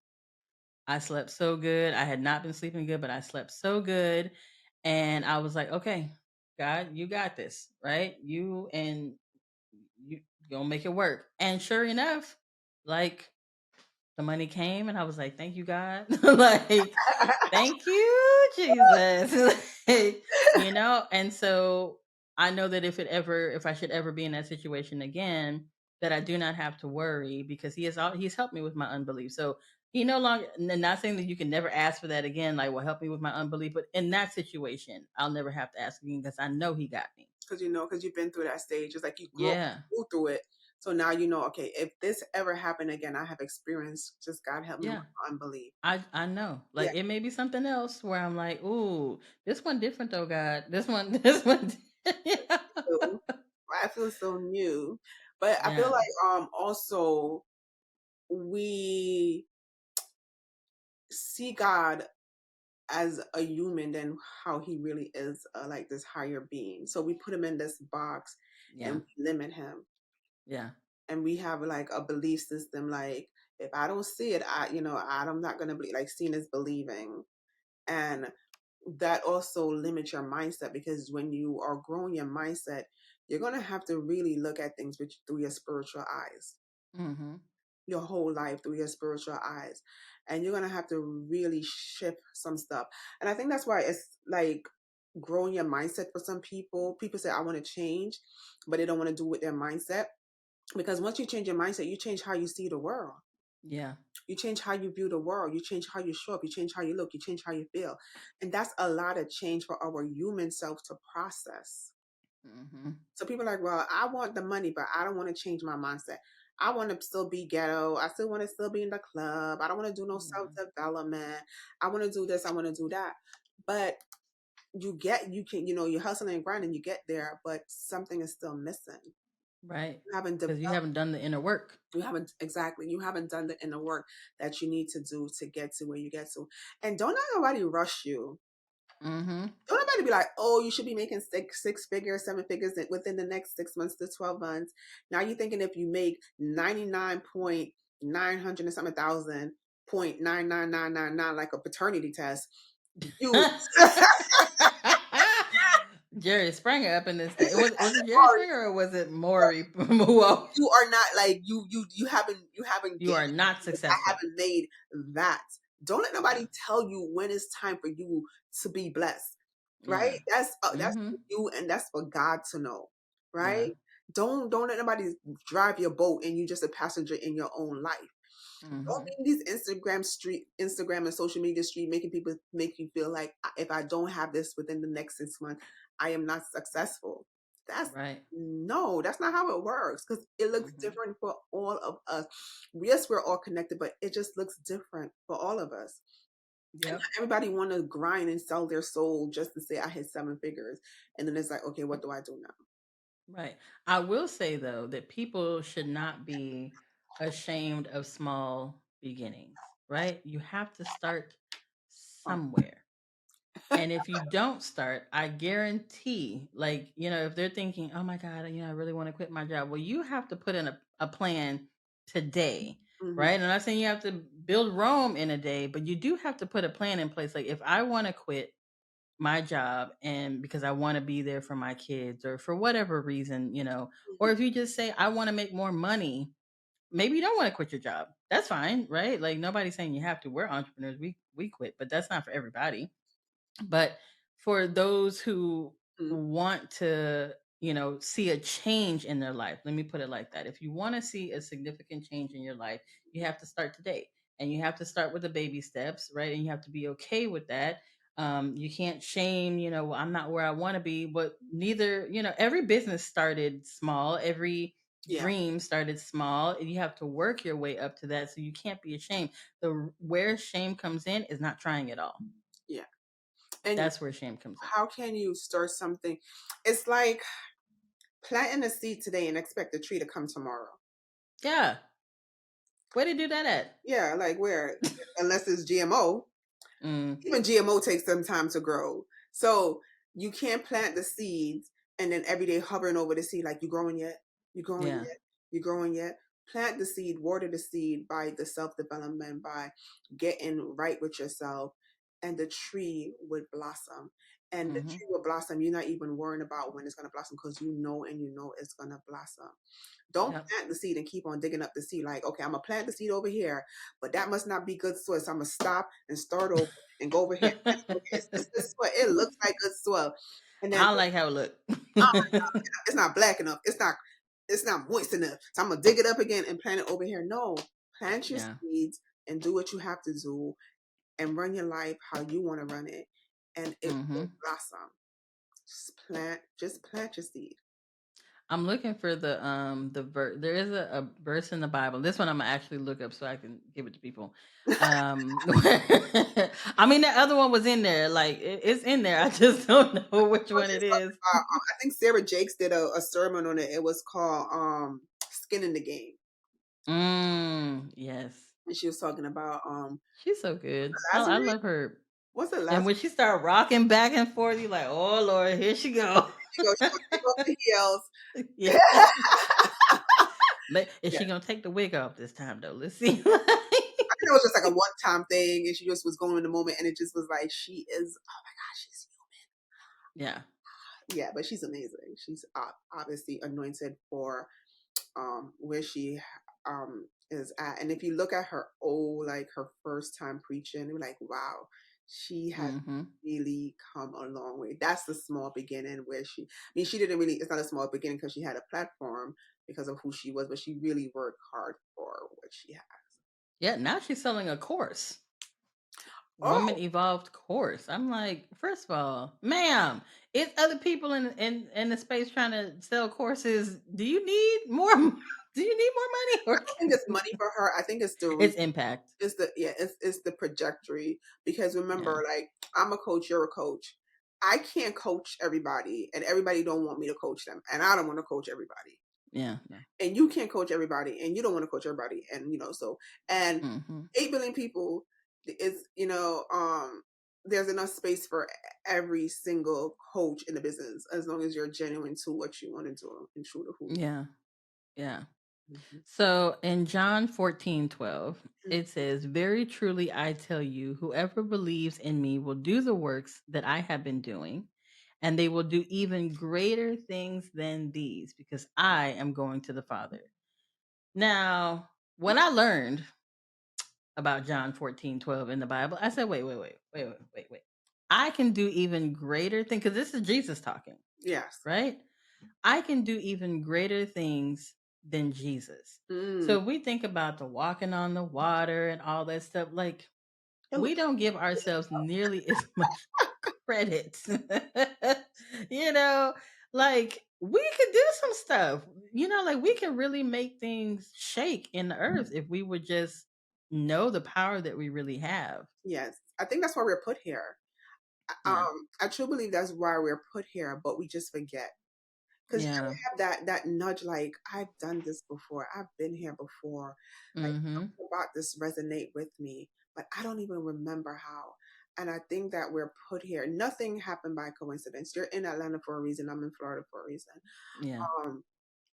I slept so good. I had not been sleeping good, but I slept so good. And I was like, okay, God, you got this, right? You gonna make it work. And sure enough, like, the money came and I was like, thank you, God. Like, thank you, Jesus. Like, and so I know that if I should ever be in that situation again, that I do not have to worry, because he's helped me with my unbelief. So he no longer, not saying that you can never ask for that again, like, well, help me with my unbelief, but in that situation, I'll never have to ask again, because I know he got me. because you've been through that stage. It's like Yeah. grew through it. So now you know, okay, if this ever happened again, I have experience. Just God help me with Yeah. my unbelief. I know. Yeah. Like, it may be something else where I'm like, ooh, this one different though, God. This one, this one. Yeah. So I feel so new. But I feel Yeah. like also we see God as a human than how he really is, like this higher being. So we put him in this box and Yeah. we limit him. Yeah. And we have like a belief system like, if I don't see it, I'm not gonna believe. Like, seeing is believing. And that also limits your mindset, because when you are growing your mindset, you're gonna have to really look at things through your spiritual eyes, Mm-hmm. your whole life through your spiritual eyes. And you're gonna have to really shift some stuff. And I think that's why it's like growing your mindset for some people. People say, I want to change, but they don't want to do with their mindset. Because once you change your mindset, you change how you see the world. Yeah. You change how you view the world. You change how you show up. You change how you look. You change how you feel. And that's a lot of change for our human self to process. Mm-hmm. So people are like, well, I want the money, but I don't want to change my mindset. I want to still be ghetto. I still want to still be in the club. I don't want to do no self Yeah. development. I want to do this. I want to do that. But you can, you're hustling and grinding, you get there, but something is still missing. Right. You haven't Because you haven't done the inner work. you haven't done the inner work that you need to do to get to where you get to. And don't let nobody rush you. Mm-hmm. Don't nobody be like, oh, you should be making six figures, seven figures within the next 6 months to 12 months. Now you're thinking, if you make 99.900 and something thousand, 0.99999, like a paternity test, you Jerry Springer up in this thing. Was it Jerry Springer or was it Maury? Whoa. you are not like you haven't You gained. are not I successful. haven't made that. Don't let Yeah. nobody tell you when it's time for you to be blessed, right? Yeah. That's Mm-hmm. for you, and that's for God to know, Yeah. right? Don't let nobody drive your boat and you just a passenger in your own life. Don't Mm-hmm. be in these Instagram and social media street making people make you feel like, if I don't have this within the next 6 months, I am not successful. That's Right. No, that's not how it works, because it looks Mm-hmm. different for all of us. Yes, we're all connected, but it just looks different for all of us. And Yep. not everybody want to grind and sell their soul just to say I hit seven figures, and then it's like, okay, what do I do now? Right. I will say though that people should not be ashamed of small beginnings, right? You have to start Oh. somewhere. And if you don't start, I guarantee, like, if they're thinking, oh my God, I really want to quit my job. Well, you have to put in a plan today, Hmm. right? And I'm not saying you have to build Rome in a day, but you do have to put a plan in place. Like, if I want to quit my job and because I want to be there for my kids or for whatever reason, or if you just say, I want to make more money, maybe you don't want to quit your job. That's fine, right? Like, nobody's saying you have to. We're entrepreneurs. We quit, but that's not for everybody. But for those who Hmm. want to see a change in their life. Let me put it like that. If you want to see a significant change in your life, you have to start today. And you have to start with the baby steps, right? And you have to be okay with that. You can't shame, well, I'm not where I want to be, but neither, every business started small, every Yeah. dream started small, and you have to work your way up to that. So you can't be ashamed. Where shame comes in is not trying at all. Yeah. And That's where shame comes in. how can you start something? It's like planting a seed today and expect a tree to come tomorrow. Yeah. Where they do that at? Yeah, like where? Unless it's GMO. Even GMO takes some time to grow. So you can't plant the seeds and then every day hovering over the seed like, you growing yet? You growing Yeah. yet? You growing yet? Plant the seed, water the seed by the self-development, by getting right with yourself, and the tree would blossom. And the tree will blossom. You're not even worrying about when it's going to blossom because you know it's going to blossom. Don't Yep. plant the seed and keep on digging up the seed. Like, okay, I'm gonna plant the seed over here, but that must not be good soil. So I'm gonna stop and start over and go over here. It's good soil. It looks like good soil, and then I don't like how it look. oh my God, it's not black enough. It's not moist enough. So I'm gonna dig it up again and plant it over here. No, plant your Yeah. seeds and do what you have to do and run your life how you want to run it, and it will blossom. Just plant your seed. I'm looking for the verse. There is a verse in the Bible. This one I'm gonna actually look up so I can give it to people. I mean, the other one was in there. Like it's in there. I just don't know which one it is. I think Sarah Jakes did a sermon on it. It was called Skin in the Game. Yes. And she was talking about She's so good. I Lazarus. love her. What's it, And Lazarus? when she started rocking back and forth, you're like, oh Lord, here she go. She gonna take off the heels. Yeah. But is Yeah. she gonna take the wig off this time though? Let's see. I think it was just like a one-time thing, and she just was going in the moment, and it just was like, she is, oh my gosh, she's Yeah. human. Yeah, but she's amazing. She's obviously anointed for where she is at. And if you look at her like her first time preaching, you're like, wow, she has really come a long way. That's the small beginning where she didn't really, it's not a small beginning because she had a platform because of who she was, but she really worked hard for what she has. Yeah, now she's selling a course. Oh, Woman Evolved course. I'm like, first of all, ma'am, it's other people in the space trying to sell courses. Do you need more? Do you need more I money? don't think it's money for her. I think it's the It's impact. it's the trajectory. Because Yeah. remember, like, I'm a coach, you're a coach. I can't coach everybody, and everybody don't want me to coach them, and I don't want to coach everybody. Yeah. No. And you can't coach everybody, and you don't want to coach everybody, and and 8 billion people is there's enough space for every single coach in the business as long as you're genuine to what you want to do and true to who. Yeah. Yeah. Mhm. So in John 14:12, Mhm. it says, very truly I tell you, whoever believes in me will do the works that I have been doing, and they will do even greater things than these, because I am going to the Father. Now, when I learned about John 14:12 in the Bible, I said, wait. I can do even greater things, because this is Jesus talking, Yes. right? I can do even greater things than Jesus. Mm. So if we think about the walking on the water and all that stuff, like It we was- don't give ourselves nearly as much credit. you know, like we could do some stuff. Like we can really make things shake in the earth if we would just know the power that we really have. Yes, I think that's why we're put here. Yeah. I truly believe that's why we're put here, but we just forget. Because you Yeah. ever have that nudge, like, I've done this before, I've been here before, like, Mhm. something about this resonate with me, but I don't even remember how. And I think that we're put here. Nothing happened by coincidence. You're in Atlanta for a reason. I'm in Florida for a reason. Yeah. Um,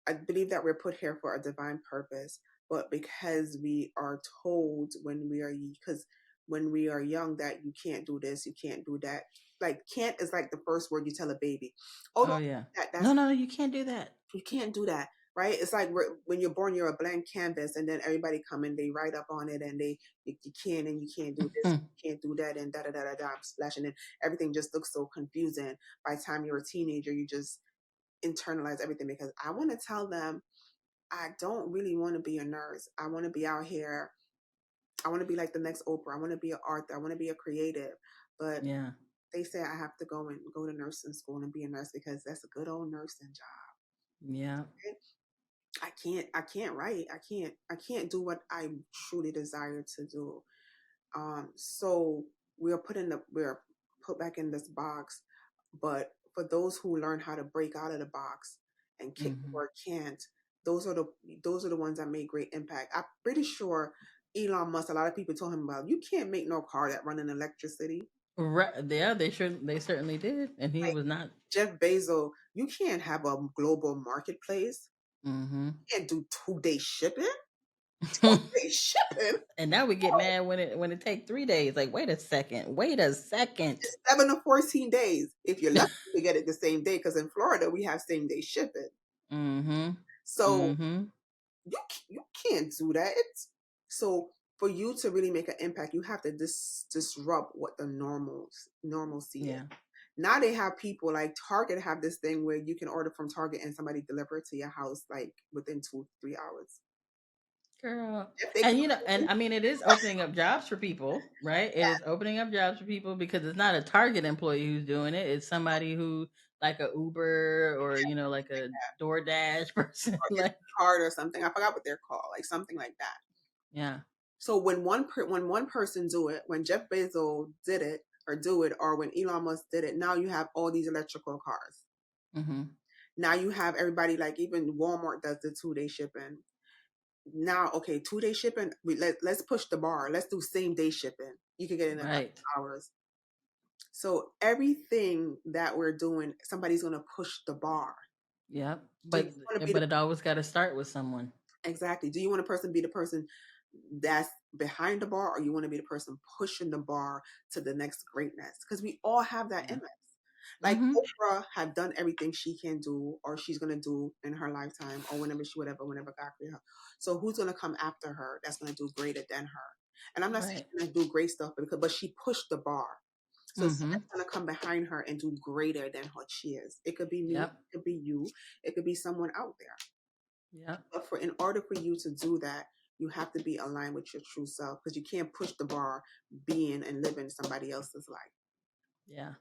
I believe that we're put here for a divine purpose, but because we are told because when we are young that you can't do this, you can't do that. Like, can't is like the first word you tell a baby. Oh, Oh don't yeah. do that. No, That's no, you can't do that. You can't do that, right? It's like when you're born, you're a blank canvas, and then everybody come and they write up on it, and you can and you can't do this, you can't do that, and da da da da da, I'm splashing, and everything just looks so confusing. By the time you're a teenager, you just internalize everything, because I want to tell them I don't really want to be a nurse. I want to be out here. I want to be like the next Oprah. I want to be an author. I want to be a creative. But Yeah. they say I have to go to nursing school and be a nurse because that's a good old nursing job. Yeah. Okay? I can't write. I can't do what I truly desire to do. So we're put back in this box. But for those who learn how to break out of the box and kick the Mm-hmm. word can't, those are the ones that make great impact. I'm pretty sure Elon Musk, a lot of people told him about, you can't make no car that run in electricity. Right. Yeah, they certainly did. And he Like was not. Jeff Bezos, you can't have a global marketplace. Mm-hmm. You can't do 2-day shipping. 2-day shipping. And now we get mad when it take 3 days. Like, wait a second. Wait a second. It's 7 to 14 days. If you're lucky to get it the same day, because in Florida we have same day shipping. Mm-hmm. So Mm-hmm. you can't do that. So for you to really make an impact, you have to disrupt what the normalcy is. Yeah. Now they have people like Target have this thing where you can order from Target and somebody deliver it to your house like within 2-3 hours. Girl. If they And come, you know, and I mean, it is opening up jobs for people, right? It is opening up jobs for people because it's not a Target employee who's doing it. It's somebody who, like a Uber or, like a DoorDash person. or Like, Instacart or something, I forgot what they're called, like something like that. yeah. So when one person do it, when Jeff Bezos did it or do it, or when Elon Musk did it, now you have all these electrical cars. Mm-hmm. Now you have everybody, like even Walmart does the 2-day shipping. Now, okay, 2-day shipping. Let's push the bar. Let's do same day shipping. You can get it in Right. hours. So everything that we're doing, somebody's gonna push the bar. Yep. Do you But want to be but it always got to start with someone. exactly? Do you want a person be the person that's behind the bar, or you want to be the person pushing the bar to the next greatness? Because we all have that Yeah. in us. Like Mm-hmm. Oprah had done everything she can do or she's gonna do in her lifetime or whenever God created her. So who's gonna come after her that's gonna do greater than her? And I'm not saying Right. she's gonna do great stuff, but she pushed the bar. So Mm-hmm. someone's gonna come behind her and do greater than what she is. It could be me, Yep. it could be you, it could be someone out there. Yep. But in order for you to do that, you have to be aligned with your true self, because you can't push the bar being and living somebody else's life. Yeah.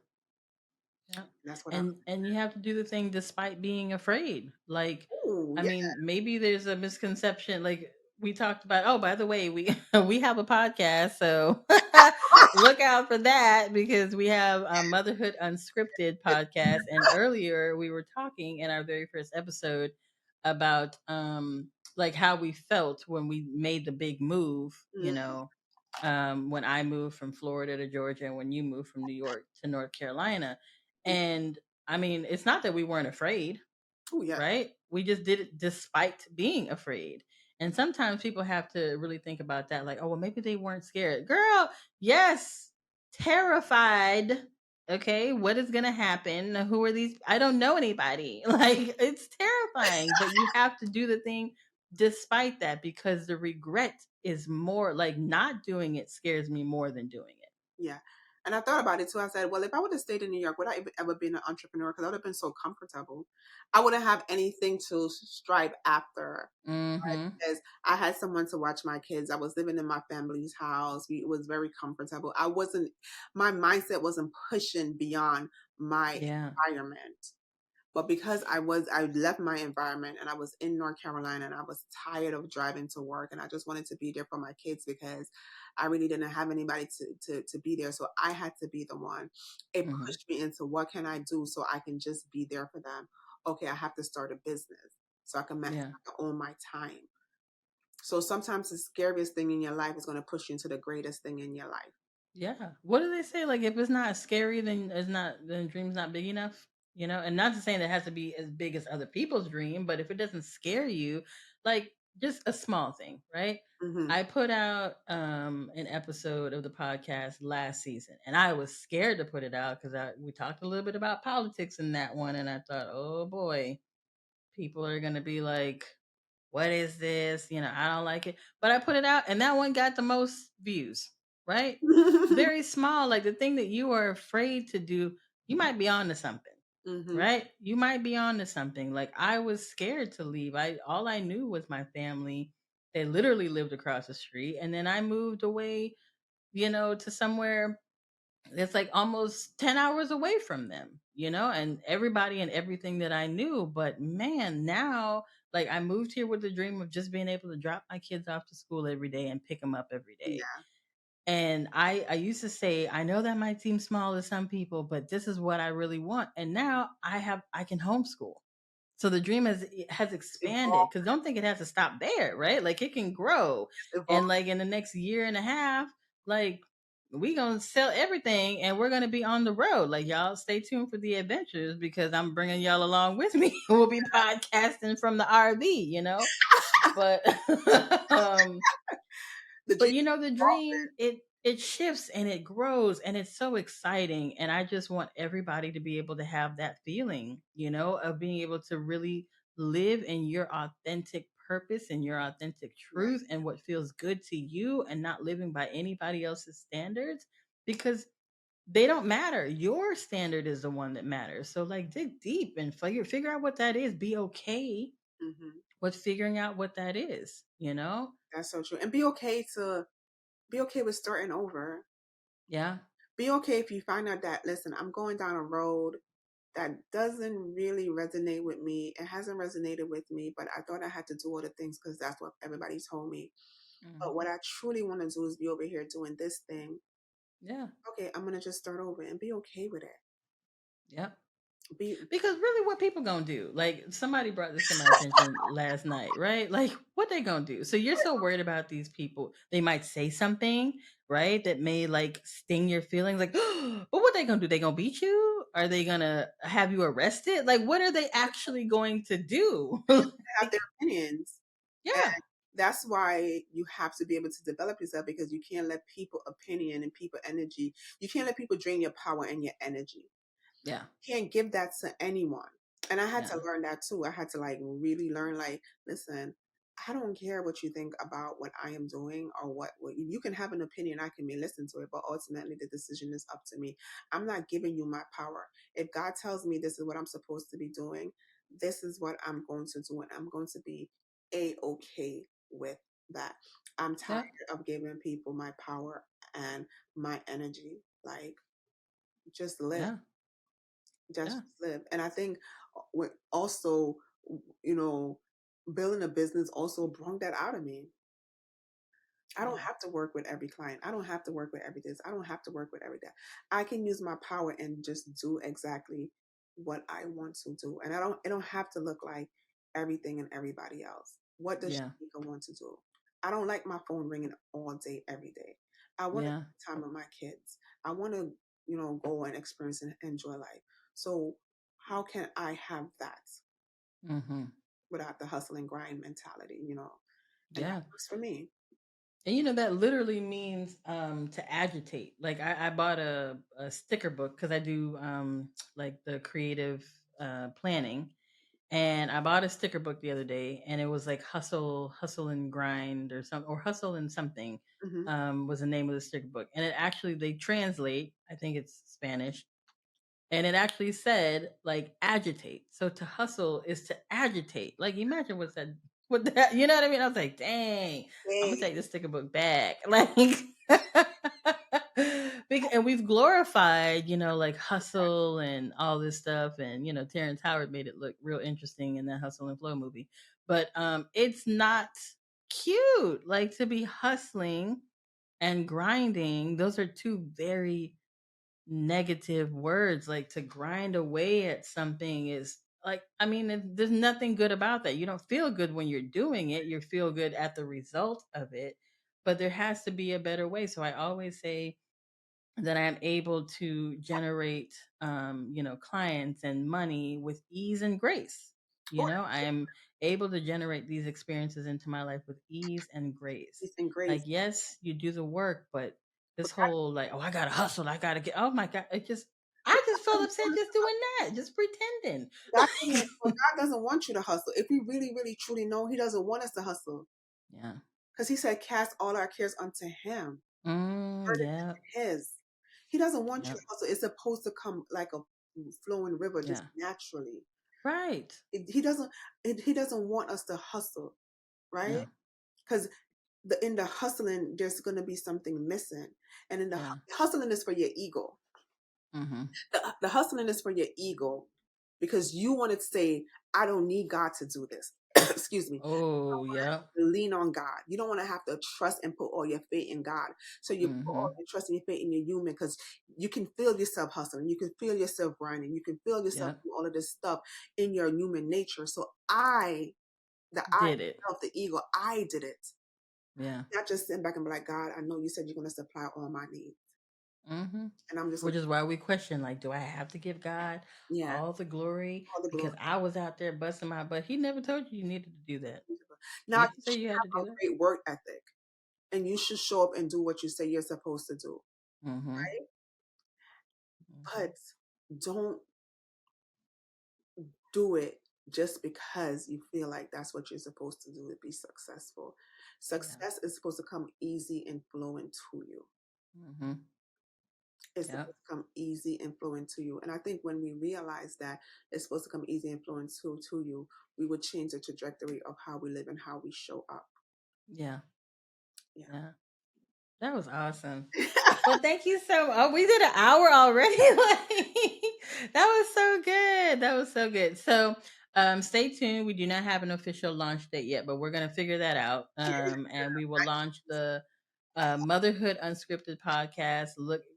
Yeah. That's what I. And you have to do the thing despite being afraid. Like, Oh I yeah. mean, maybe there's a misconception. Like we talked about. Oh, by the way, we we have a podcast, so look out for that because we have a Motherhood Unscripted podcast. And earlier we were talking in our very first episode about like how we felt when we made the big move. When I moved from Florida to Georgia and when you moved from New York to North Carolina. And I mean, it's not that we weren't afraid, Oh yeah. right? We just did it despite being afraid. And sometimes people have to really think about that like, oh, well, maybe they weren't scared. Girl, yes, terrified. Okay, what is going to happen? Who are these? I don't know anybody. Like, it's terrifying, but you have to do the thing despite that because the regret is more like not doing it scares me more than doing it. Yeah. And I thought about it too. I said, well, if I would have stayed in New York, would I ever been an entrepreneur? Because I would have been so comfortable. I wouldn't have anything to strive after. Mm-hmm. Because I had someone to watch my kids. I was living in my family's house. It was very comfortable. My mindset wasn't pushing beyond my Yeah. environment. But because I left my environment and I was in North Carolina and I was tired of driving to work and I just wanted to be there for my kids because I really didn't have anybody to be there. So I had to be the one. It Mm-hmm. pushed me into what can I do so I can just be there for them. Okay, I have to start a business so I can Yeah. own my time. So sometimes the scariest thing in your life is going to push you into the greatest thing in your life. Yeah. What do they say? Like, if it's not scary, then dream's not big enough. And not to say that it has to be as big as other people's dream, but if it doesn't scare you, like just a small thing, right? Mm-hmm. I put out an episode of the podcast last season, and I was scared to put it out because we talked a little bit about politics in that one, and I thought, oh boy, people are gonna be like, what is this? I don't like it. But I put it out and that one got the most views, right? Very small. Like the thing that you are afraid to do, you might be on to something. Mm-hmm. right? You might be on to something. Like I was scared to leave. I all I knew was my family. They literally lived across the street, and then I moved away, to somewhere that's like almost 10 hours away from them, and everybody and everything that I knew. But man, now, like, I moved here with the dream of just being able to drop my kids off to school every day and pick them up every day. Yeah. And I used to say, I know that might seem small to some people, but this is what I really want. And now I can homeschool. So the dream has expanded, Evolve. because don't think it has to stop there, right? Like it can grow. Evolve. And like in the next year and a half, like we gonna sell everything and we're gonna be on the road. Like y'all stay tuned for the adventures, because I'm bringing y'all along with me. We'll be podcasting from the RV. But um The but dream the evolving. dream, it shifts and it grows and it's so exciting, and I just want everybody to be able to have that feeling, of being able to really live in your authentic purpose and your authentic Right. truth and what feels good to you, and not living by anybody else's standards, because they don't matter. Your standard is the one that matters. So like dig deep and figure out what that is. Be okay Mm-hmm. with figuring out what that is. That's so true. And be okay with starting over. Yeah. Be okay if you find out that, listen, I'm going down a road that doesn't really resonate with me. It hasn't resonated with me, but I thought I had to do all the things because that's what everybody told me. But what Mhm. I truly want to do is be over here doing this thing. Yeah. Okay, I'm gonna just start over and be okay with it. Yep. Be Because really, what people gonna do? Like somebody brought this to my attention last night, right? Like what they gonna do? So you're so worried about these people. They might say something, right, that may like sting your feelings. Like, but what they gonna do? They gonna beat you? Are they gonna have you arrested? Like, what are they actually going to do? have their Like, opinions. yeah, That's why you have to be able to develop yourself because you can't let people opinion and people energy. You can't let people drain your power and your energy. yeah, Can't give that to anyone. And I had yeah, to learn that too. I had to like really learn like, listen, I don't care what you think about what I am doing or what you can have an opinion. I can be listen to it, but ultimately the decision is up to me. I'm not giving you my power. If God tells me this is what I'm supposed to be doing, this is what I'm going to do, and I'm going to be a okay with that. I'm tired yeah, of giving people my power and my energy. Like, just live, yeah, just yeah, live. And I think also, you know, building a business also brought that out of me. I don't yeah, have to work with every client. I don't have to work with every this. I don't have to work with every that. I can use my power and just do exactly what I want to do. And it don't have to look like everything and everybody else. What does yeah, Shaneika want to do? I don't like my phone ringing all day, every day. I want to yeah. spend time with my kids. I want to, go and experience and enjoy life. So how can I have that Mm-hmm. without the hustle and grind mentality? And that Yeah. works for me. And that literally means to agitate. Like I bought a sticker book because I do like the creative planning. And I bought a sticker book the other day, and it was like hustle and grind, or some, or hustle and something, Hmm. was the name of the sticker book. And it actually, they translate, I think it's Spanish, and it actually said like agitate. So to hustle is to agitate. Like imagine what's that, what that, you know what I mean? I was like, dang, I'm gonna Hey, take this sticker book back. Like and we've glorified, like hustle and all this stuff. And Terrence Howard made it look real interesting in that Hustle and Flow movie. But it's not cute, like to be hustling and grinding. Those are two very negative words. Like to grind away at something is like, I mean, there's nothing good about that. You don't feel good when you're doing it, you feel good at the result of it. But there has to be a better way. So I always say that I am able to generate clients and money with ease and grace. oh, I am able to generate these experiences into my life with ease and grace. peace and grace. Like, yes, you do the work, but this But whole like, oh, I gotta hustle, I gotta get, oh my god, I just felt upset just doing that, just pretending. God doesn't want you to hustle. If we really, really, truly know, He doesn't want us to hustle. Yeah. Because He said, cast all our cares unto Him. Burden Yeah. is His. He doesn't want you Yep. to hustle. It's supposed to come like a flowing river just Yeah. naturally. Right. He doesn't want us to hustle, right? Yeah. Because in the hustling, there's going to be something missing, and in the Yeah. hustling is for your ego. Mm-hmm. The hustling is for your ego, because you want to say, I don't need God to do this. Excuse me. Oh, yeah. Lean on God. You don't want to have to trust and put all your faith in God. So you put Mm-hmm. all your trust and your faith in your human, because you can feel yourself hustling. You can feel yourself grinding. You can feel yourself Yep. do all of this stuff in your human nature. So I, the I Did it. of the ego, I did it. Yeah. Not just sitting back and be like, God, I know you said you're going to supply all my needs. Mm-hmm. And I'm just Which like, is why we question, like, do I have to give God yeah, all the glory all the because glory. I was out there busting my butt? He never told you needed to do that. Now, He you didn't say should you had to do have a that. great work ethic, and you should show up and do what you say you're supposed to do. Mm-hmm. Mm-hmm. But don't do it just because you feel like that's what you're supposed to do to be successful. Yeah. Success is supposed to come easy and flowing to you. Mm-hmm. It's Yeah. supposed to come easy and flowing to you. And I think when we realize that it's supposed to come easy and flowing to you, we would change the trajectory of how we live and how we show up. Yeah. Yeah. Yeah. That was awesome. Well, thank you so much. Oh, we did an hour already. That was so good. That was so good. So stay tuned. We do not have an official launch date yet, but we're gonna figure that out. And we will launch the Motherhood Unscripted podcast.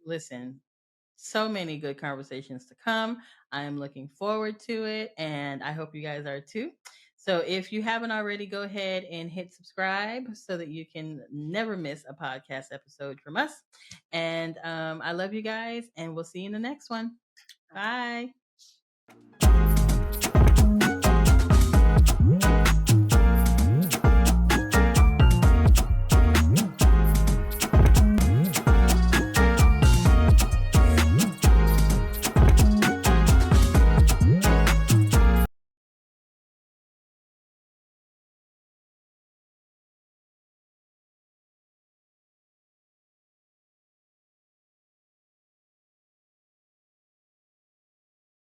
Listen, so many good conversations to come. I am looking forward to it, and I hope you guys are too. So if you haven't already, go ahead and hit subscribe so that you can never miss a podcast episode from us. And I love you guys, and we'll see you in the next one. Bye.